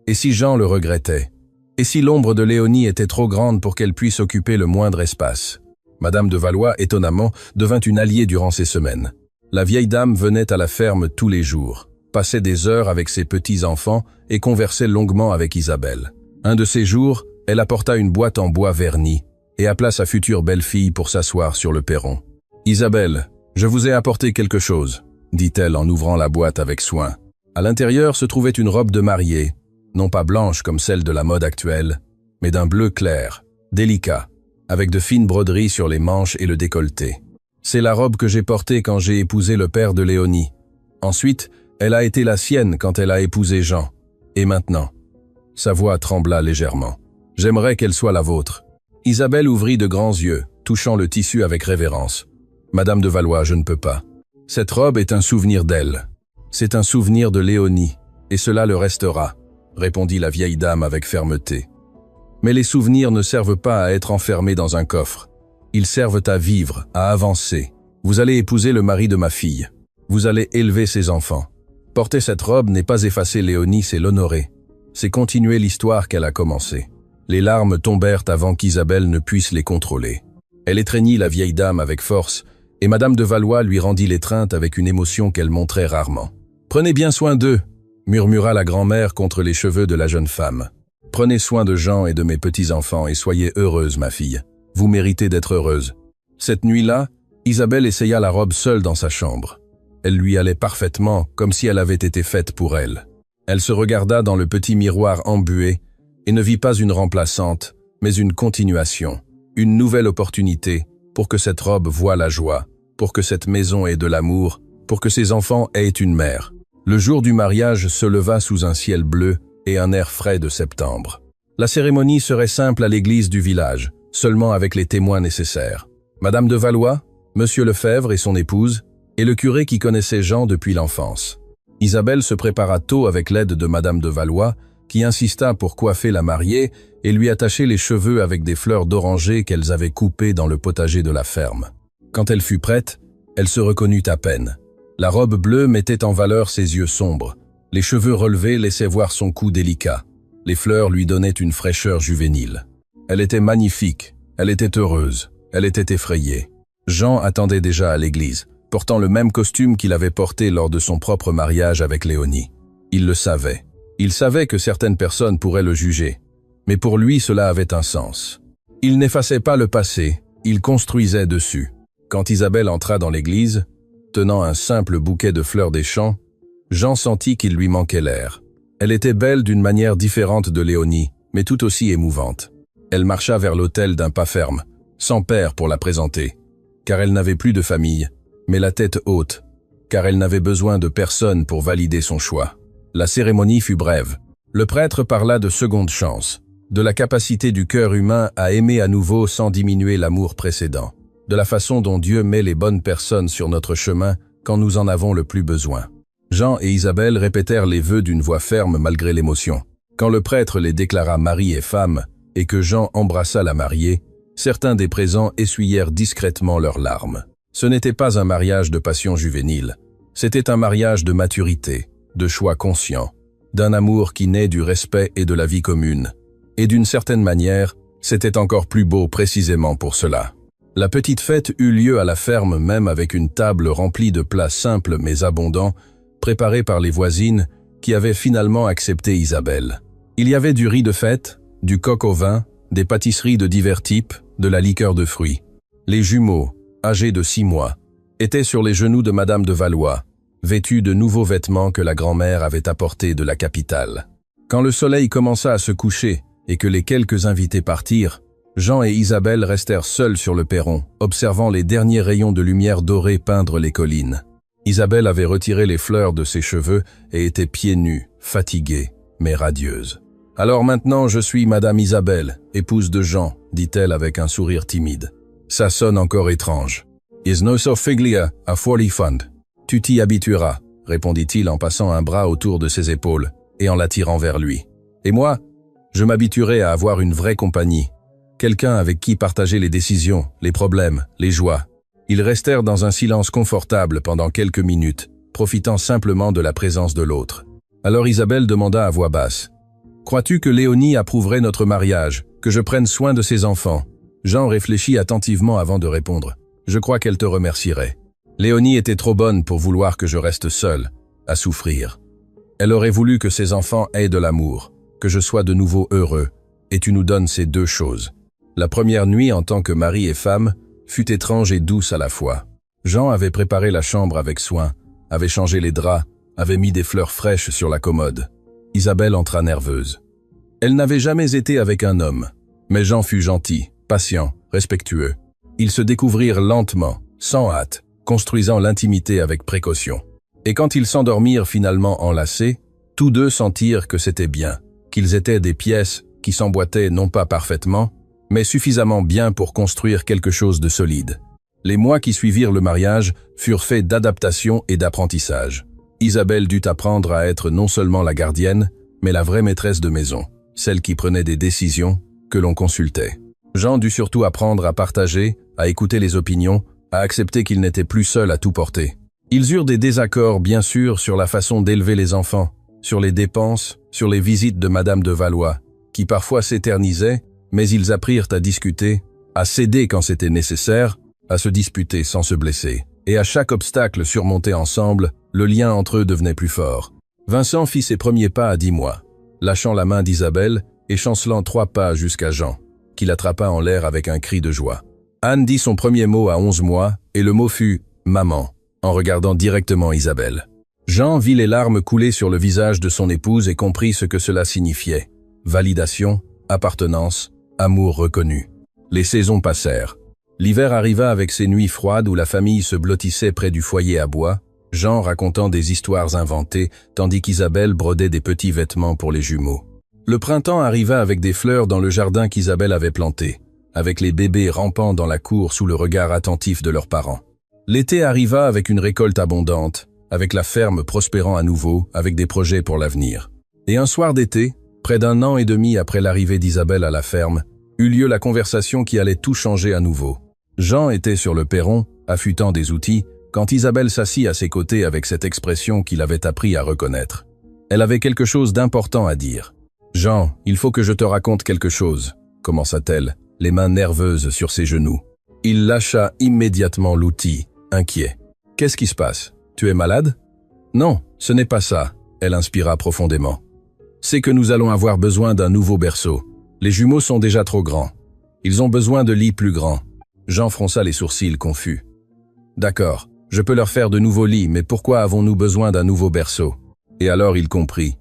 Et si Jean le regrettait? Et si l'ombre de Léonie était trop grande pour qu'elle puisse occuper le moindre espace? Madame de Valois, étonnamment, devint une alliée durant ces semaines. La vieille dame venait à la ferme tous les jours, passait des heures avec ses petits-enfants et conversait longuement avec Isabelle. Un de ces jours, elle apporta une boîte en bois verni, et appela sa future belle-fille pour s'asseoir sur le perron. « Isabelle, je vous ai apporté quelque chose », dit-elle en ouvrant la boîte avec soin. À l'intérieur se trouvait une robe de mariée, non pas blanche comme celle de la mode actuelle, mais d'un bleu clair, délicat, avec de fines broderies sur les manches et le décolleté. C'est la robe que j'ai portée quand j'ai épousé le père de Léonie. Ensuite, elle a été la sienne quand elle a épousé Jean. Et maintenant? Sa voix trembla légèrement. J'aimerais qu'elle soit la vôtre. Isabelle ouvrit de grands yeux, touchant le tissu avec révérence. Madame de Valois, je ne peux pas. Cette robe est un souvenir d'elle. C'est un souvenir de Léonie, et cela le restera, répondit la vieille dame avec fermeté. Mais les souvenirs ne servent pas à être enfermés dans un coffre. Ils servent à vivre, à avancer. Vous allez épouser le mari de ma fille. Vous allez élever ses enfants. Porter cette robe n'est pas effacer Léonie, c'est l'honorer. C'est continuer l'histoire qu'elle a commencée. Les larmes tombèrent avant qu'Isabelle ne puisse les contrôler. Elle étreignit la vieille dame avec force, et Madame de Valois lui rendit l'étreinte avec une émotion qu'elle montrait rarement. « Prenez bien soin d'eux », murmura la grand-mère contre les cheveux de la jeune femme. « Prenez soin de Jean et de mes petits-enfants et soyez heureuse, ma fille. Vous méritez d'être heureuse. » Cette nuit-là, Isabelle essaya la robe seule dans sa chambre. Elle lui allait parfaitement, comme si elle avait été faite pour elle. Elle se regarda dans le petit miroir embué et ne vit pas une remplaçante, mais une continuation, une nouvelle opportunité pour que cette robe voie la joie, pour que cette maison ait de l'amour, pour que ses enfants aient une mère. Le jour du mariage se leva sous un ciel bleu et un air frais de septembre. La cérémonie serait simple à l'église du village, seulement avec les témoins nécessaires. Madame de Valois, Monsieur Lefebvre et son épouse, et le curé qui connaissait Jean depuis l'enfance. Isabelle se prépara tôt avec l'aide de Madame de Valois, qui insista pour coiffer la mariée et lui attacher les cheveux avec des fleurs d'oranger qu'elles avaient coupées dans le potager de la ferme. Quand elle fut prête, elle se reconnut à peine. La robe bleue mettait en valeur ses yeux sombres. Les cheveux relevés laissaient voir son cou délicat. Les fleurs lui donnaient une fraîcheur juvénile. Elle était magnifique, elle était heureuse, elle était effrayée. Jean attendait déjà à l'église, portant le même costume qu'il avait porté lors de son propre mariage avec Léonie. Il le savait. Il savait que certaines personnes pourraient le juger, mais pour lui cela avait un sens. Il n'effaçait pas le passé, il construisait dessus. Quand Isabelle entra dans l'église, tenant un simple bouquet de fleurs des champs, Jean sentit qu'il lui manquait l'air. Elle était belle d'une manière différente de Léonie, mais tout aussi émouvante. Elle marcha vers l'autel d'un pas ferme, sans père pour la présenter, car elle n'avait plus de famille, mais la tête haute, car elle n'avait besoin de personne pour valider son choix. La cérémonie fut brève. Le prêtre parla de seconde chance, de la capacité du cœur humain à aimer à nouveau sans diminuer l'amour précédent, de la façon dont Dieu met les bonnes personnes sur notre chemin quand nous en avons le plus besoin. Jean et Isabelle répétèrent les vœux d'une voix ferme malgré l'émotion. Quand le prêtre les déclara mari et femme et que Jean embrassa la mariée, certains des présents essuyèrent discrètement leurs larmes. Ce n'était pas un mariage de passion juvénile, c'était un mariage de maturité, de choix conscient, d'un amour qui naît du respect et de la vie commune. Et d'une certaine manière, c'était encore plus beau précisément pour cela. La petite fête eut lieu à la ferme même avec une table remplie de plats simples mais abondants, préparés par les voisines qui avaient finalement accepté Isabelle. Il y avait du riz de fête, du coq au vin, des pâtisseries de divers types, de la liqueur de fruits. Les jumeaux, âgés de 6 mois, étaient sur les genoux de Madame de Valois, vêtus de nouveaux vêtements que la grand-mère avait apportés de la capitale. Quand le soleil commença à se coucher et que les quelques invités partirent, Jean et Isabelle restèrent seuls sur le perron, observant les derniers rayons de lumière dorée peindre les collines. Isabelle avait retiré les fleurs de ses cheveux et était pieds nus, fatiguée, mais radieuse. « Alors maintenant je suis Madame Isabelle, épouse de Jean », dit-elle avec un sourire timide. Ça sonne encore étrange. « Is no so figlia a forty fund. » « Tu t'y habitueras, répondit-il en passant un bras autour de ses épaules et en l'attirant vers lui. « Et moi, je m'habituerai à avoir une vraie compagnie, quelqu'un avec qui partager les décisions, les problèmes, les joies. » Ils restèrent dans un silence confortable pendant quelques minutes, profitant simplement de la présence de l'autre. Alors Isabelle demanda à voix basse. « Crois-tu que Léonie approuverait notre mariage, que je prenne soin de ses enfants ?» Jean réfléchit attentivement avant de répondre. « Je crois qu'elle te remercierait. Léonie était trop bonne pour vouloir que je reste seul, à souffrir. Elle aurait voulu que ses enfants aient de l'amour, que je sois de nouveau heureux, et tu nous donnes ces deux choses. La première nuit en tant que mari et femme fut étrange et douce à la fois. Jean avait préparé la chambre avec soin, avait changé les draps, avait mis des fleurs fraîches sur la commode. Isabelle entra nerveuse. Elle n'avait jamais été avec un homme, mais Jean fut gentil, patient, respectueux. Ils se découvrirent lentement, sans hâte, construisant l'intimité avec précaution. Et quand ils s'endormirent finalement enlacés, tous deux sentirent que c'était bien, qu'ils étaient des pièces qui s'emboîtaient non pas parfaitement, mais suffisamment bien pour construire quelque chose de solide. Les mois qui suivirent le mariage furent faits d'adaptation et d'apprentissage. Isabelle dut apprendre à être non seulement la gardienne, mais la vraie maîtresse de maison, celle qui prenait des décisions que l'on consultait. Jean dut surtout apprendre à partager, à écouter les opinions, à accepter qu'il n'était plus seul à tout porter. Ils eurent des désaccords, bien sûr, sur la façon d'élever les enfants, sur les dépenses, sur les visites de Madame de Valois, qui parfois s'éternisaient, mais ils apprirent à discuter, à céder quand c'était nécessaire, à se disputer sans se blesser. Et à chaque obstacle surmonté ensemble, le lien entre eux devenait plus fort. Vincent fit ses premiers pas à 10 mois, lâchant la main d'Isabelle et chancelant 3 pas jusqu'à Jean, qui l'attrapa en l'air avec un cri de joie. Anne dit son premier mot à 11 mois, et le mot fut « maman », en regardant directement Isabelle. Jean vit les larmes couler sur le visage de son épouse et comprit ce que cela signifiait. Validation, appartenance, amour reconnu. Les saisons passèrent. L'hiver arriva avec ses nuits froides où la famille se blottissait près du foyer à bois, Jean racontant des histoires inventées, tandis qu'Isabelle brodait des petits vêtements pour les jumeaux. Le printemps arriva avec des fleurs dans le jardin qu'Isabelle avait planté, avec les bébés rampant dans la cour sous le regard attentif de leurs parents. L'été arriva avec une récolte abondante, avec la ferme prospérant à nouveau, avec des projets pour l'avenir. Et un soir d'été, près d'1 an et demi après l'arrivée d'Isabelle à la ferme, eut lieu la conversation qui allait tout changer à nouveau. Jean était sur le perron, affûtant des outils, quand Isabelle s'assit à ses côtés avec cette expression qu'il avait appris à reconnaître. Elle avait quelque chose d'important à dire. « Jean, il faut que je te raconte quelque chose », commença-t-elle, les mains nerveuses sur ses genoux. Il lâcha immédiatement l'outil, inquiet. « Qu'est-ce qui se passe? Tu es malade? »« Non, ce n'est pas ça, » elle inspira profondément. « C'est que nous allons avoir besoin d'un nouveau berceau. Les jumeaux sont déjà trop grands. Ils ont besoin de lits plus grands. » Jean fronça les sourcils confus. « D'accord, je peux leur faire de nouveaux lits, mais pourquoi avons-nous besoin d'un nouveau berceau ?» Et alors il comprit.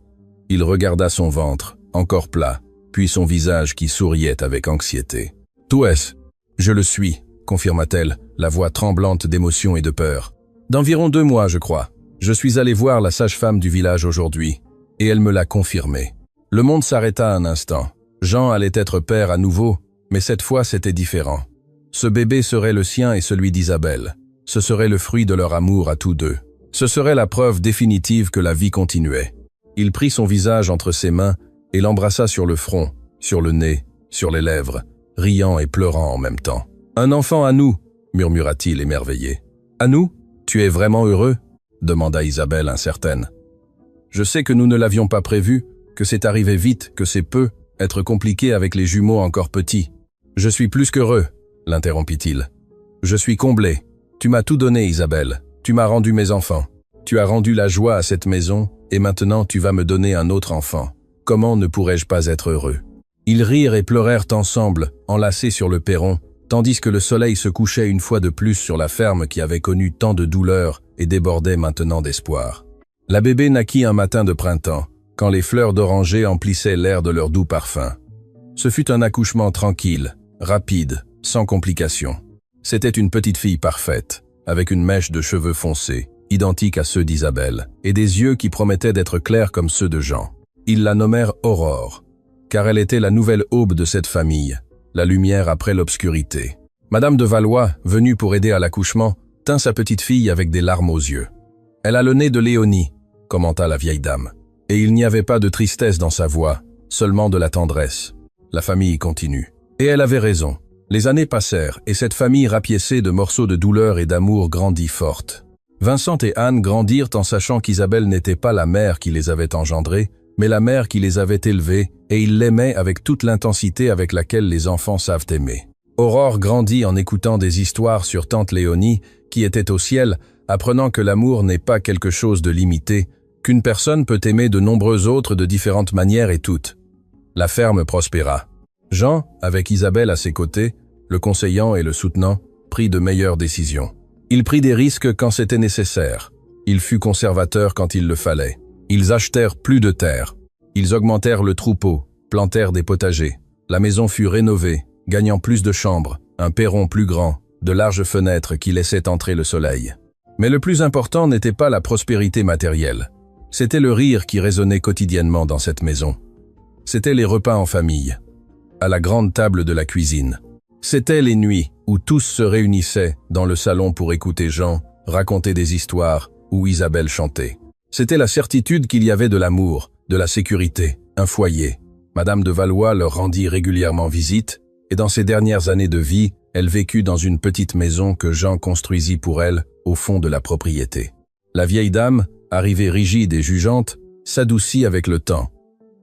Il regarda son ventre, encore plat, puis son visage qui souriait avec anxiété. « Tout est-ce? »« Je le suis », confirma-t-elle, la voix tremblante d'émotion et de peur. « D'environ 2 mois, je crois. Je suis allé voir la sage-femme du village aujourd'hui, et elle me l'a confirmé. » Le monde s'arrêta un instant. Jean allait être père à nouveau, mais cette fois c'était différent. Ce bébé serait le sien et celui d'Isabelle. Ce serait le fruit de leur amour à tous deux. Ce serait la preuve définitive que la vie continuait. Il prit son visage entre ses mains et l'embrassa sur le front, sur le nez, sur les lèvres, riant et pleurant en même temps. « Un enfant à nous » murmura-t-il émerveillé. « À nous? Tu es vraiment heureux » demanda Isabelle incertaine. « Je sais que nous ne l'avions pas prévu, que c'est arrivé vite, que c'est peu, être compliqué avec les jumeaux encore petits. Je suis plus qu'heureux, l'interrompit-il. Je suis comblé. Tu m'as tout donné, Isabelle. Tu m'as rendu mes enfants. Tu as rendu la joie à cette maison, et maintenant tu vas me donner un autre enfant. Comment ne pourrais-je pas être heureux? » Ils rirent et pleurèrent ensemble, enlacés sur le perron, tandis que le soleil se couchait une fois de plus sur la ferme qui avait connu tant de douleurs et débordait maintenant d'espoir. La bébé naquit un matin de printemps, quand les fleurs d'oranger emplissaient l'air de leur doux parfum. Ce fut un accouchement tranquille, rapide, sans complications. C'était une petite fille parfaite, avec une mèche de cheveux foncés, identique à ceux d'Isabelle, et des yeux qui promettaient d'être clairs comme ceux de Jean. Ils la nommèrent Aurore, car elle était la nouvelle aube de cette famille, la lumière après l'obscurité. Madame de Valois, venue pour aider à l'accouchement, tint sa petite fille avec des larmes aux yeux. « Elle a le nez de Léonie », commenta la vieille dame. Et il n'y avait pas de tristesse dans sa voix, seulement de la tendresse. La famille continue. Et elle avait raison. Les années passèrent, et cette famille rapiécée de morceaux de douleur et d'amour grandit forte. Vincent et Anne grandirent en sachant qu'Isabelle n'était pas la mère qui les avait engendrés, mais la mère qui les avait élevés, et ils l'aimaient avec toute l'intensité avec laquelle les enfants savent aimer. Aurore grandit en écoutant des histoires sur tante Léonie, qui était au ciel, apprenant que l'amour n'est pas quelque chose de limité, qu'une personne peut aimer de nombreux autres de différentes manières et toutes. La ferme prospéra. Jean, avec Isabelle à ses côtés, le conseillant et le soutenant, prit de meilleures décisions. Il prit des risques quand c'était nécessaire. Il fut conservateur quand il le fallait. Ils achetèrent plus de terre. Ils augmentèrent le troupeau, plantèrent des potagers. La maison fut rénovée, gagnant plus de chambres, un perron plus grand, de larges fenêtres qui laissaient entrer le soleil. Mais le plus important n'était pas la prospérité matérielle. C'était le rire qui résonnait quotidiennement dans cette maison. C'étaient les repas en famille, à la grande table de la cuisine. C'étaient les nuits où tous se réunissaient dans le salon pour écouter Jean raconter des histoires ou Isabelle chanter. C'était la certitude qu'il y avait de l'amour, de la sécurité, un foyer. Madame de Valois leur rendit régulièrement visite, et dans ses dernières années de vie, elle vécut dans une petite maison que Jean construisit pour elle au fond de la propriété. La vieille dame, arrivée rigide et jugeante, s'adoucit avec le temps.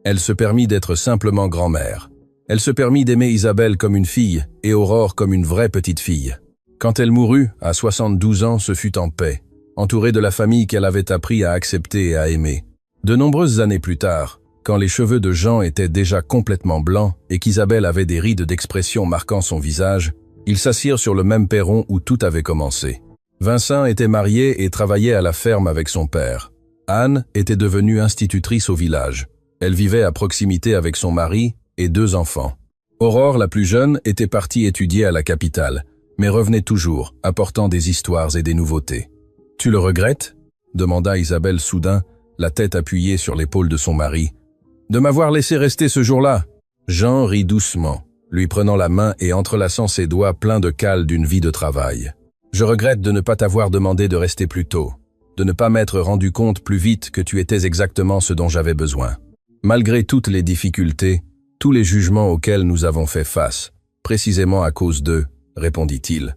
Elle se permit d'être simplement grand-mère. Elle se permit d'aimer Isabelle comme une fille et Aurore comme une vraie petite fille. Quand elle mourut, à 72 ans, ce fut en paix, entourée de la famille qu'elle avait appris à accepter et à aimer. De nombreuses années plus tard, quand les cheveux de Jean étaient déjà complètement blancs et qu'Isabelle avait des rides d'expression marquant son visage, ils s'assirent sur le même perron où tout avait commencé. Vincent était marié et travaillait à la ferme avec son père. Anne était devenue institutrice au village. Elle vivait à proximité avec son mari et 2 enfants. Aurore, la plus jeune, était partie étudier à la capitale, mais revenait toujours, apportant des histoires et des nouveautés. « Tu le regrettes ?» demanda Isabelle soudain, la tête appuyée sur l'épaule de son mari. « De m'avoir laissé rester ce jour-là ?» Jean rit doucement, lui prenant la main et entrelaçant ses doigts pleins de cale d'une vie de travail. « Je regrette de ne pas t'avoir demandé de rester plus tôt, de ne pas m'être rendu compte plus vite que tu étais exactement ce dont j'avais besoin. Malgré toutes les difficultés, tous les jugements auxquels nous avons fait face, précisément à cause d'eux, répondit-il.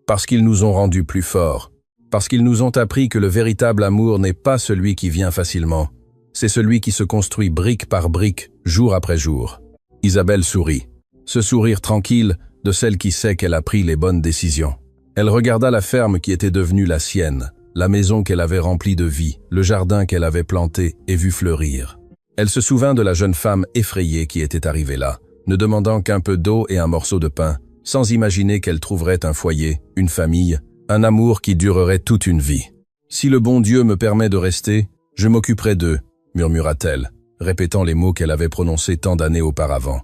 Parce qu'ils nous ont rendus plus forts, parce qu'ils nous ont appris que le véritable amour n'est pas celui qui vient facilement, c'est celui qui se construit brique par brique, jour après jour. » Isabelle sourit. Ce sourire tranquille de celle qui sait qu'elle a pris les bonnes décisions. Elle regarda la ferme qui était devenue la sienne, la maison qu'elle avait remplie de vie, le jardin qu'elle avait planté et vu fleurir. Elle se souvint de la jeune femme effrayée qui était arrivée là, ne demandant qu'un peu d'eau et un morceau de pain, sans imaginer qu'elle trouverait un foyer, une famille, un amour qui durerait toute une vie. « Si le bon Dieu me permet de rester, je m'occuperai d'eux », murmura-t-elle, répétant les mots qu'elle avait prononcés tant d'années auparavant.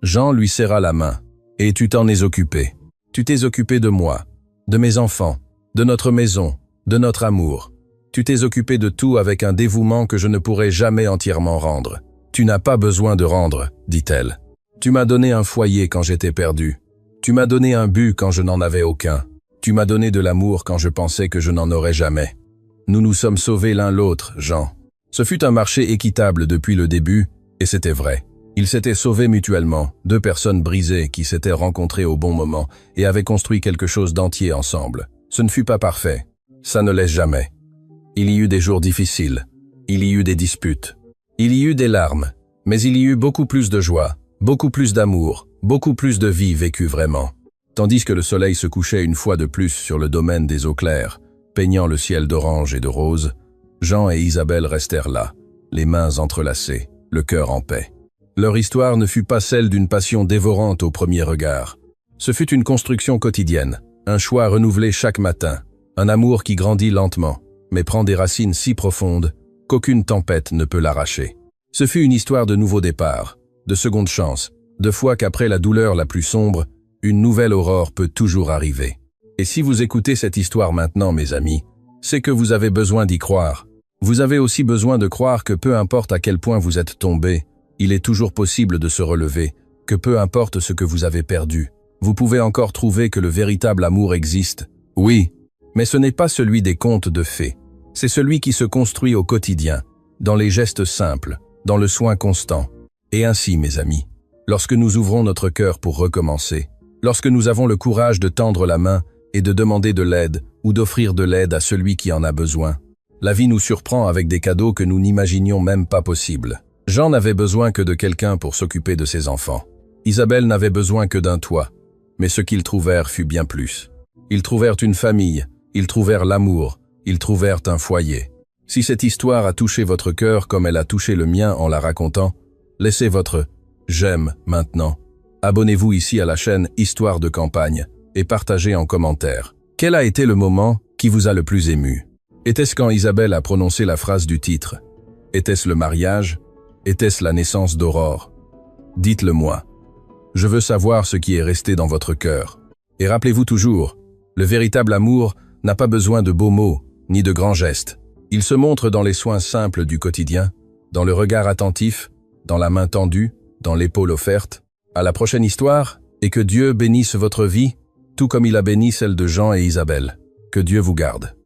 Jean lui serra la main. « Et tu t'en es occupé. Tu t'es occupé de moi, de mes enfants, de notre maison, de notre amour. Tu t'es occupé de tout avec un dévouement que je ne pourrai jamais entièrement rendre. Tu n'as pas besoin de rendre, dit-elle. Tu m'as donné un foyer quand j'étais perdu. Tu m'as donné un but quand je n'en avais aucun. Tu m'as donné de l'amour quand je pensais que je n'en aurais jamais. Nous nous sommes sauvés l'un l'autre, Jean. Ce fut un marché équitable depuis le début, et c'était vrai. Ils s'étaient sauvés mutuellement, 2 personnes brisées qui s'étaient rencontrées au bon moment et avaient construit quelque chose d'entier ensemble. Ce ne fut pas parfait. Ça ne l'est jamais. Il y eut des jours difficiles. Il y eut des disputes. Il y eut des larmes. Mais il y eut beaucoup plus de joie, beaucoup plus d'amour, beaucoup plus de vie vécue vraiment. Tandis que le soleil se couchait une fois de plus sur le domaine des eaux claires, peignant le ciel d'orange et de rose, Jean et Isabelle restèrent là, les mains entrelacées, le cœur en paix. Leur histoire ne fut pas celle d'une passion dévorante au premier regard. Ce fut une construction quotidienne, un choix renouvelé chaque matin, un amour qui grandit lentement, mais prend des racines si profondes qu'aucune tempête ne peut l'arracher. Ce fut une histoire de nouveau départ, de seconde chance, de foi qu'après la douleur la plus sombre, une nouvelle aurore peut toujours arriver. Et si vous écoutez cette histoire maintenant, mes amis, c'est que vous avez besoin d'y croire. Vous avez aussi besoin de croire que peu importe à quel point vous êtes tombé, il est toujours possible de se relever, que peu importe ce que vous avez perdu, vous pouvez encore trouver que le véritable amour existe. Oui, mais ce n'est pas celui des contes de fées. C'est celui qui se construit au quotidien, dans les gestes simples, dans le soin constant. Et ainsi, mes amis, lorsque nous ouvrons notre cœur pour recommencer, lorsque nous avons le courage de tendre la main et de demander de l'aide ou d'offrir de l'aide à celui qui en a besoin, la vie nous surprend avec des cadeaux que nous n'imaginions même pas possibles. Jean n'avait besoin que de quelqu'un pour s'occuper de ses enfants. Isabelle n'avait besoin que d'un toit, mais ce qu'ils trouvèrent fut bien plus. Ils trouvèrent une famille, ils trouvèrent l'amour, ils trouvèrent un foyer. Si cette histoire a touché votre cœur comme elle a touché le mien en la racontant, laissez votre « j'aime » maintenant Abonnez-vous ici à la chaîne Histoire de campagne et partagez en commentaire. Quel a été le moment qui vous a le plus ému? Était-ce quand Isabelle a prononcé la phrase du titre? Était-ce le mariage? Était-ce la naissance d'Aurore? Dites-le moi. Je veux savoir ce qui est resté dans votre cœur. Et rappelez-vous toujours, le véritable amour n'a pas besoin de beaux mots, ni de grands gestes. Il se montre dans les soins simples du quotidien, dans le regard attentif, dans la main tendue, dans l'épaule offerte. À la prochaine histoire, et que Dieu bénisse votre vie, tout comme il a béni celle de Jean et Isabelle. Que Dieu vous garde.